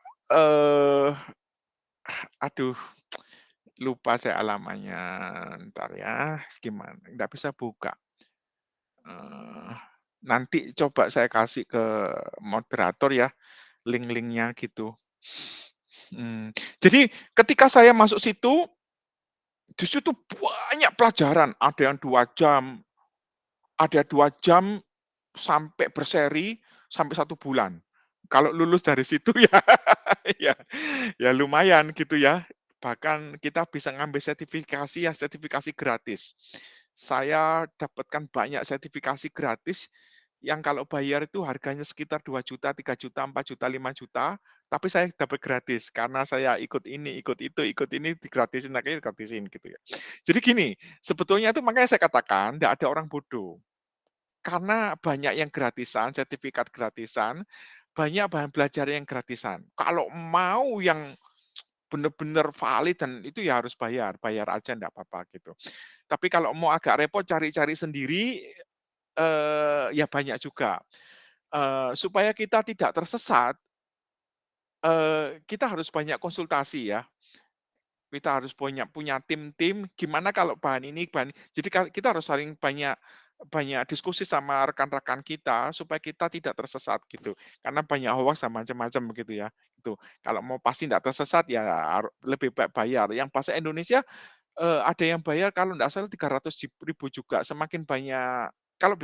aduh, lupa saya alamannya, ntar ya, gimana, enggak bisa buka. Nanti coba saya kasih ke moderator ya, link-linknya gitu. Jadi ketika saya masuk situ, di situ banyak pelajaran, ada yang 2 jam, ada 2 jam sampai berseri, sampai 1 bulan. Kalau lulus dari situ ya ya ya lumayan gitu ya. Bahkan kita bisa ngambil sertifikasi ya, sertifikasi gratis. Saya dapatkan banyak sertifikasi gratis yang kalau bayar itu harganya sekitar 2 juta, 3 juta, 4 juta, 5 juta, tapi saya dapat gratis karena saya ikut ini, ikut ini digratisin, akhirnya gratisin gitu ya. Jadi gini, sebetulnya itu makanya saya katakan tidak ada orang bodoh. Karena banyak yang gratisan, sertifikat gratisan, banyak bahan belajar yang gratisan. Kalau mau yang benar-benar valid dan itu ya harus bayar aja enggak apa-apa gitu. Tapi kalau mau agak repot cari-cari sendiri, ya banyak juga. Supaya kita tidak tersesat, kita harus banyak konsultasi ya. Kita harus punya tim-tim, gimana kalau jadi kita harus saling banyak banyak diskusi sama rekan-rekan kita, supaya kita tidak tersesat gitu. Karena banyak hoax dan macam-macam begitu ya, gitu. Kalau mau pasti tidak tersesat ya lebih baik bayar. Yang bahasa Indonesia, ada yang bayar kalau tidak salah 300.000 juga, semakin banyak kalau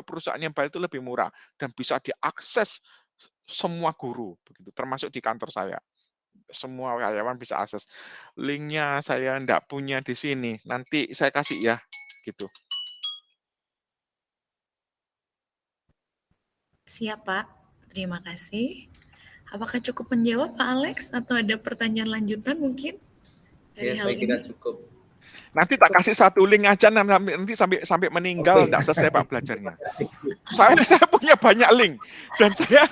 perusahaan yang bayar itu lebih murah dan bisa diakses semua guru begitu, termasuk di kantor saya. Semua karyawan bisa akses. Linknya saya enggak punya di sini, nanti saya kasih ya, gitu. Siap, Pak. Terima kasih. Apakah cukup menjawab Pak Alex atau ada pertanyaan lanjutan mungkin dari Ya, hal saya kira ini? cukup. Nanti tak Cukup. kasih satu link aja nanti sampai meninggal Oke. enggak selesai Pak belajarnya. Terima kasih. Saya punya banyak link dan saya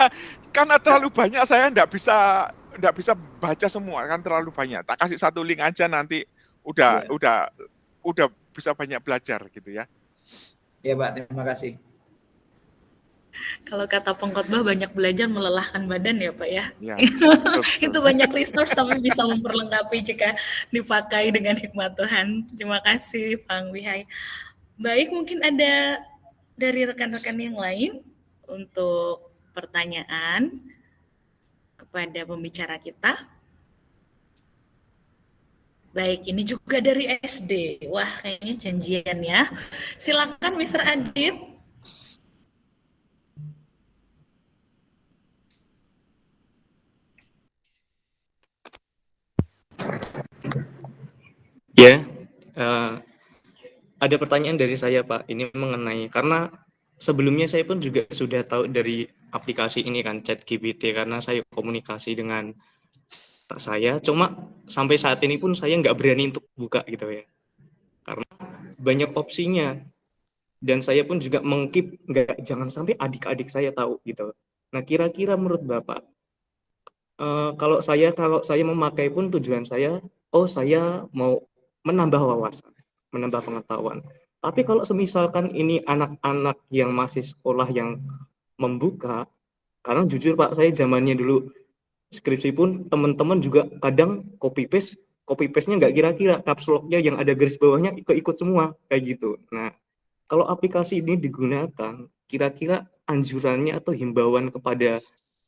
karena terlalu banyak saya enggak bisa baca semua kan terlalu banyak. Tak kasih satu link aja nanti Ya, udah bisa banyak belajar gitu ya. ya Pak, terima kasih. Kalau kata pengkhotbah banyak belajar melelahkan badan ya Pak ya. Ya, betul. Itu banyak resource tapi bisa memperlengkapi jika dipakai dengan hikmat Tuhan. Terima kasih Pak Wihai. Baik, mungkin ada dari rekan-rekan yang lain untuk pertanyaan kepada pembicara kita. Baik, ini juga dari SD. Wah, kayaknya janjian ya. Silakan Mr. Adit. Ya, ada pertanyaan dari saya Pak, ini mengenai, karena sebelumnya saya pun juga sudah tahu dari aplikasi ini kan, ChatGPT, karena saya komunikasi dengan tak saya, cuma sampai saat ini pun saya nggak berani untuk buka gitu ya, karena banyak opsinya, dan saya pun juga mengkeep, jangan sampai adik-adik saya tahu gitu. Nah, kira-kira menurut Bapak, kalau saya memakai pun tujuan saya, saya mau menambah wawasan, menambah pengetahuan. Tapi kalau semisalkan ini anak-anak yang masih sekolah yang membuka, karena jujur Pak, saya zamannya dulu skripsi pun teman-teman juga kadang copy paste-nya nggak kira-kira, caps lock-nya yang ada garis bawahnya ikut semua kayak gitu. Nah, kalau aplikasi ini digunakan, kira-kira anjurannya atau himbauan kepada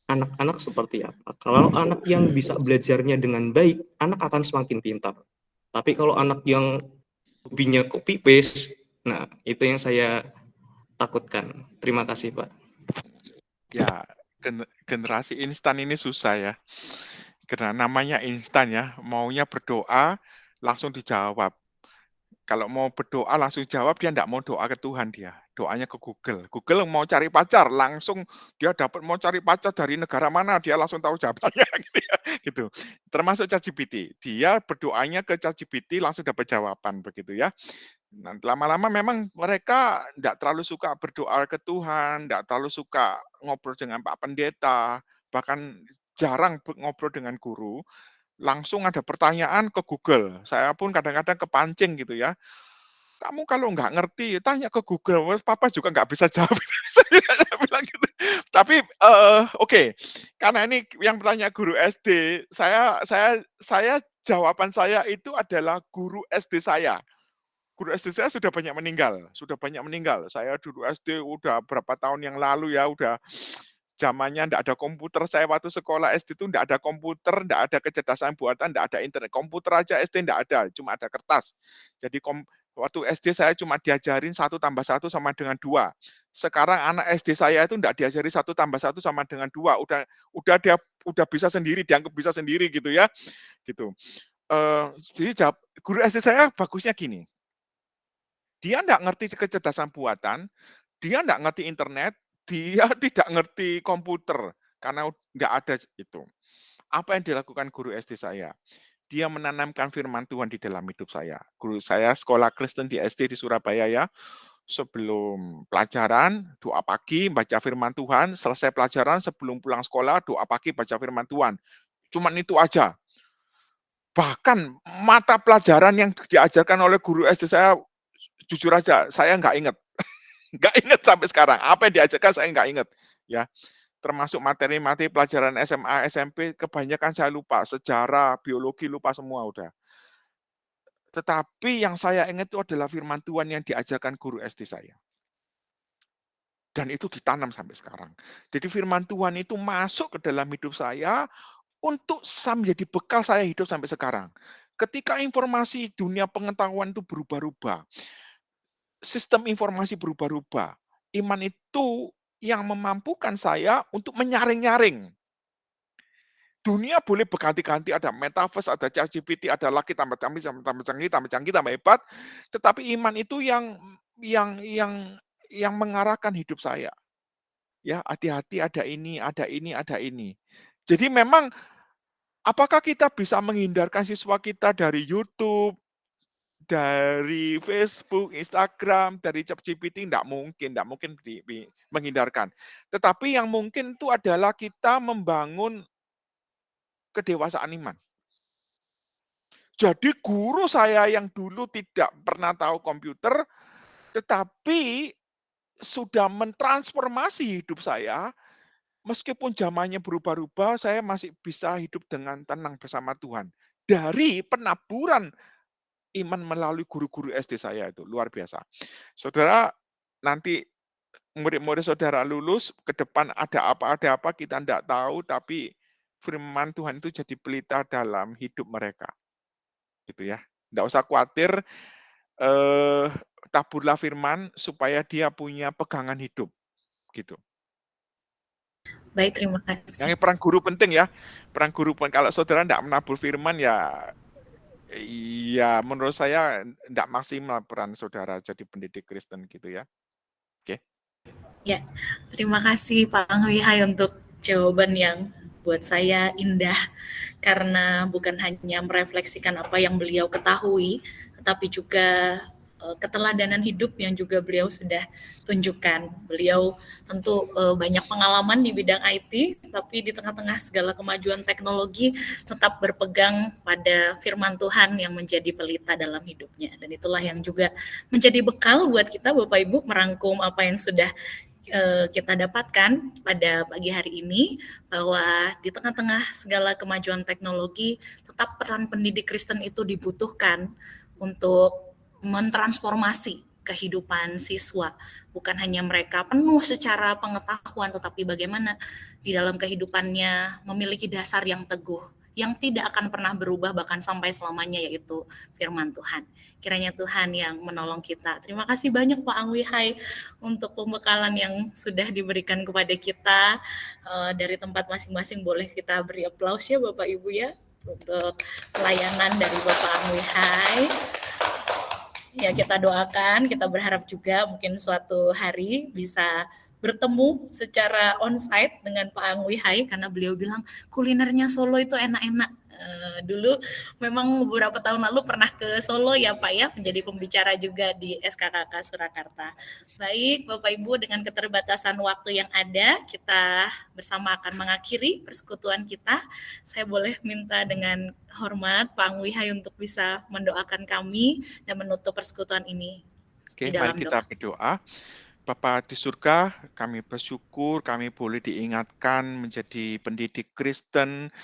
anak-anak seperti apa? Kalau anak yang bisa belajarnya dengan baik, anak akan semakin pintar. Tapi kalau anak yang hobinya copy paste, nah itu yang saya takutkan. Terima kasih Pak. Ya, generasi instan ini susah ya. Karena namanya instan ya, maunya berdoa langsung dijawab. Kalau mau berdoa langsung jawab, dia enggak mau doa ke Tuhan dia. Doanya ke Google. Google mau cari pacar, langsung dia dapat mau cari pacar dari negara mana, dia langsung tahu jawabannya gitu ya. Gitu. Termasuk ChatGPT. Dia berdoanya ke ChatGPT langsung dapat jawaban begitu ya. Nah, lama-lama memang mereka enggak terlalu suka berdoa ke Tuhan, enggak terlalu suka ngobrol dengan Pak Pendeta, bahkan jarang ngobrol dengan guru. Langsung ada pertanyaan ke Google. Saya pun kadang-kadang kepancing gitu ya. Kamu kalau nggak ngerti, tanya ke Google. Papa juga nggak bisa jawab. Saya bilang gitu. Tapi oke, karena ini yang bertanya guru SD, saya jawaban saya itu adalah guru SD saya. Guru SD saya sudah banyak meninggal. Saya dulu SD udah berapa tahun yang lalu ya, udah zamannya ndak ada komputer. Saya waktu sekolah SD itu ndak ada komputer, ndak ada kecerdasan buatan, ndak ada internet. Komputer aja SD ndak ada, cuma ada kertas. Jadi waktu SD saya cuma diajarin 1+1 sama dengan 2. Sekarang anak SD saya itu ndak diajari 1+1 sama dengan 2. Udah bisa sendiri, dianggap bisa sendiri gitu ya. Gitu. Jadi guru SD saya bagusnya gini. Dia ndak ngerti kecerdasan buatan, dia nggak ngerti internet, dia tidak ngerti komputer, karena nggak ada itu. Apa yang dilakukan guru SD saya? Dia menanamkan firman Tuhan di dalam hidup saya. Guru saya sekolah Kristen di SD di Surabaya ya. Sebelum pelajaran, doa pagi, baca firman Tuhan. Selesai pelajaran, sebelum pulang sekolah, doa pagi, baca firman Tuhan. Cuman itu aja. Bahkan mata pelajaran yang diajarkan oleh guru SD saya, jujur aja, saya nggak ingat. Nggak ingat sampai sekarang. Apa yang diajarkan saya nggak ingat. Ya, termasuk materi-materi pelajaran SMA, SMP, kebanyakan saya lupa. Sejarah, biologi, lupa semua udah. Tetapi yang saya ingat itu adalah firman Tuhan yang diajarkan guru SD saya. Dan itu ditanam sampai sekarang. Jadi firman Tuhan itu masuk ke dalam hidup saya untuk menjadi bekal saya hidup sampai sekarang. Ketika informasi dunia pengetahuan itu berubah-ubah, sistem informasi berubah-ubah, iman itu yang memampukan saya untuk menyaring-nyaring. Dunia boleh berganti-ganti, ada metaverse, ada ChatGPT, ada lagi tambah canggih, tambah hebat, tetapi iman itu yang mengarahkan hidup saya. Ya, hati-hati ada ini, ada ini, ada ini. Jadi memang apakah kita bisa menghindarkan siswa kita dari YouTube, dari Facebook, Instagram, dari ChatGPT? Nggak mungkin menghindarkan. Tetapi yang mungkin itu adalah kita membangun kedewasaan iman. Jadi guru saya yang dulu tidak pernah tahu komputer, tetapi sudah mentransformasi hidup saya. Meskipun zamannya berubah-ubah, saya masih bisa hidup dengan tenang bersama Tuhan. Dari penaburan iman melalui guru-guru SD saya itu, luar biasa. Saudara, nanti murid-murid saudara lulus, ke depan ada apa kita tidak tahu, tapi firman Tuhan itu jadi pelita dalam hidup mereka. Gitu ya. Tidak usah khawatir, taburlah firman supaya dia punya pegangan hidup. Gitu. Baik, terima kasih. Yang peran guru penting ya. Peran guru penting. Kalau saudara tidak menabur firman ya menurut saya tidak maksimal peran saudara jadi pendidik Kristen gitu ya. Oke. Ya, terima kasih Pak Wihai untuk jawaban yang buat saya indah karena bukan hanya merefleksikan apa yang beliau ketahui, tetapi juga keteladanan hidup yang juga beliau sudah tunjukkan. Beliau tentu banyak pengalaman di bidang IT, tapi di tengah-tengah segala kemajuan teknologi tetap berpegang pada firman Tuhan yang menjadi pelita dalam hidupnya. Dan itulah yang juga menjadi bekal buat kita Bapak Ibu merangkum apa yang sudah kita dapatkan pada pagi hari ini, bahwa di tengah-tengah segala kemajuan teknologi tetap peran pendidik Kristen itu dibutuhkan untuk mentransformasi kehidupan siswa. Bukan hanya mereka penuh secara pengetahuan, tetapi bagaimana di dalam kehidupannya memiliki dasar yang teguh, yang tidak akan pernah berubah bahkan sampai selamanya, yaitu firman Tuhan. Kiranya Tuhan yang menolong kita. Terima kasih banyak Pak Angwihai untuk pembekalan yang sudah diberikan kepada kita. Dari tempat masing-masing boleh kita beri aplaus ya Bapak Ibu ya, untuk pelayanan dari Bapak Angwihai. Ya, kita doakan, kita berharap juga mungkin suatu hari bisa bertemu secara onsite dengan Pak Angwihai, karena beliau bilang kulinernya Solo itu enak-enak. Dulu memang beberapa tahun lalu pernah ke Solo ya Pak ya, menjadi pembicara juga di SKKK Surakarta. Baik Bapak Ibu, dengan keterbatasan waktu yang ada, kita bersama akan mengakhiri persekutuan kita. Saya boleh minta dengan hormat Pak Angwihai untuk bisa mendoakan kami dan menutup persekutuan ini. Oke, mari kita berdoa. Bapa di surga, kami bersyukur kami boleh diingatkan menjadi pendidik Kristen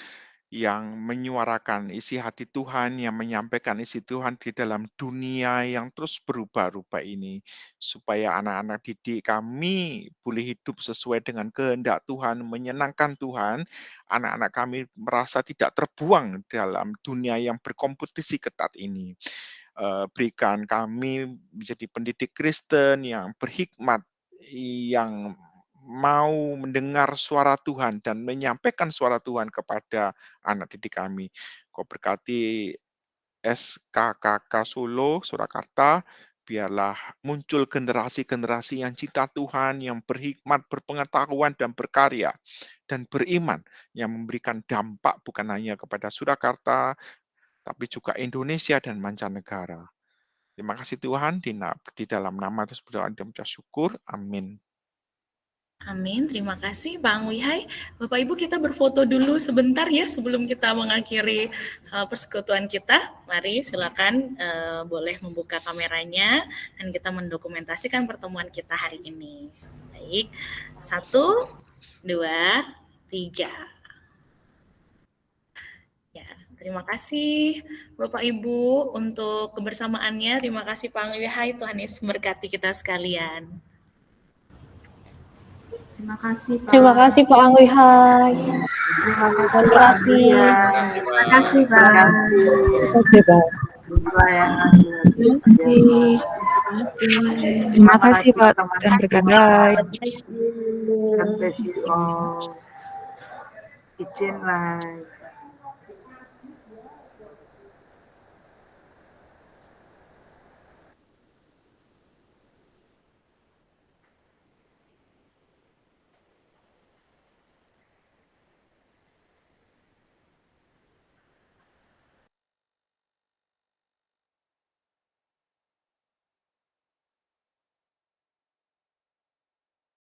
yang menyuarakan isi hati Tuhan, yang menyampaikan isi Tuhan di dalam dunia yang terus berubah-ubah ini. Supaya anak-anak didik kami boleh hidup sesuai dengan kehendak Tuhan, menyenangkan Tuhan. Anak-anak kami merasa tidak terbuang dalam dunia yang berkompetisi ketat ini. Berikan kami menjadi pendidik Kristen yang berhikmat, yang mau mendengar suara Tuhan dan menyampaikan suara Tuhan kepada anak didik kami. Kau berkati SKKK Solo, Surakarta, biarlah muncul generasi-generasi yang cinta Tuhan, yang berhikmat, berpengetahuan, dan berkarya, dan beriman, yang memberikan dampak bukan hanya kepada Surakarta, tapi juga Indonesia dan mancanegara. Terima kasih Tuhan, di dalam nama Yesus berdoa dan mengucap syukur. Amin. Amin, terima kasih Pak Angwihai. Bapak Ibu, kita berfoto dulu sebentar ya sebelum kita mengakhiri persekutuan kita. Mari silakan boleh membuka kameranya dan kita mendokumentasikan pertemuan kita hari ini. Baik, 1, 2, 3. Ya, terima kasih Bapak Ibu untuk kebersamaannya. Terima kasih Pak Angwihai. Tuhan Yesus memberkati kita sekalian. Terima kasih Pak. Terima kasih Pak Angwihai. Terima kasih Pak. Terima kasih Pak. Terima kasih Pak. Terima kasih Pak. Dan berkendai. God bless you all. Izin live.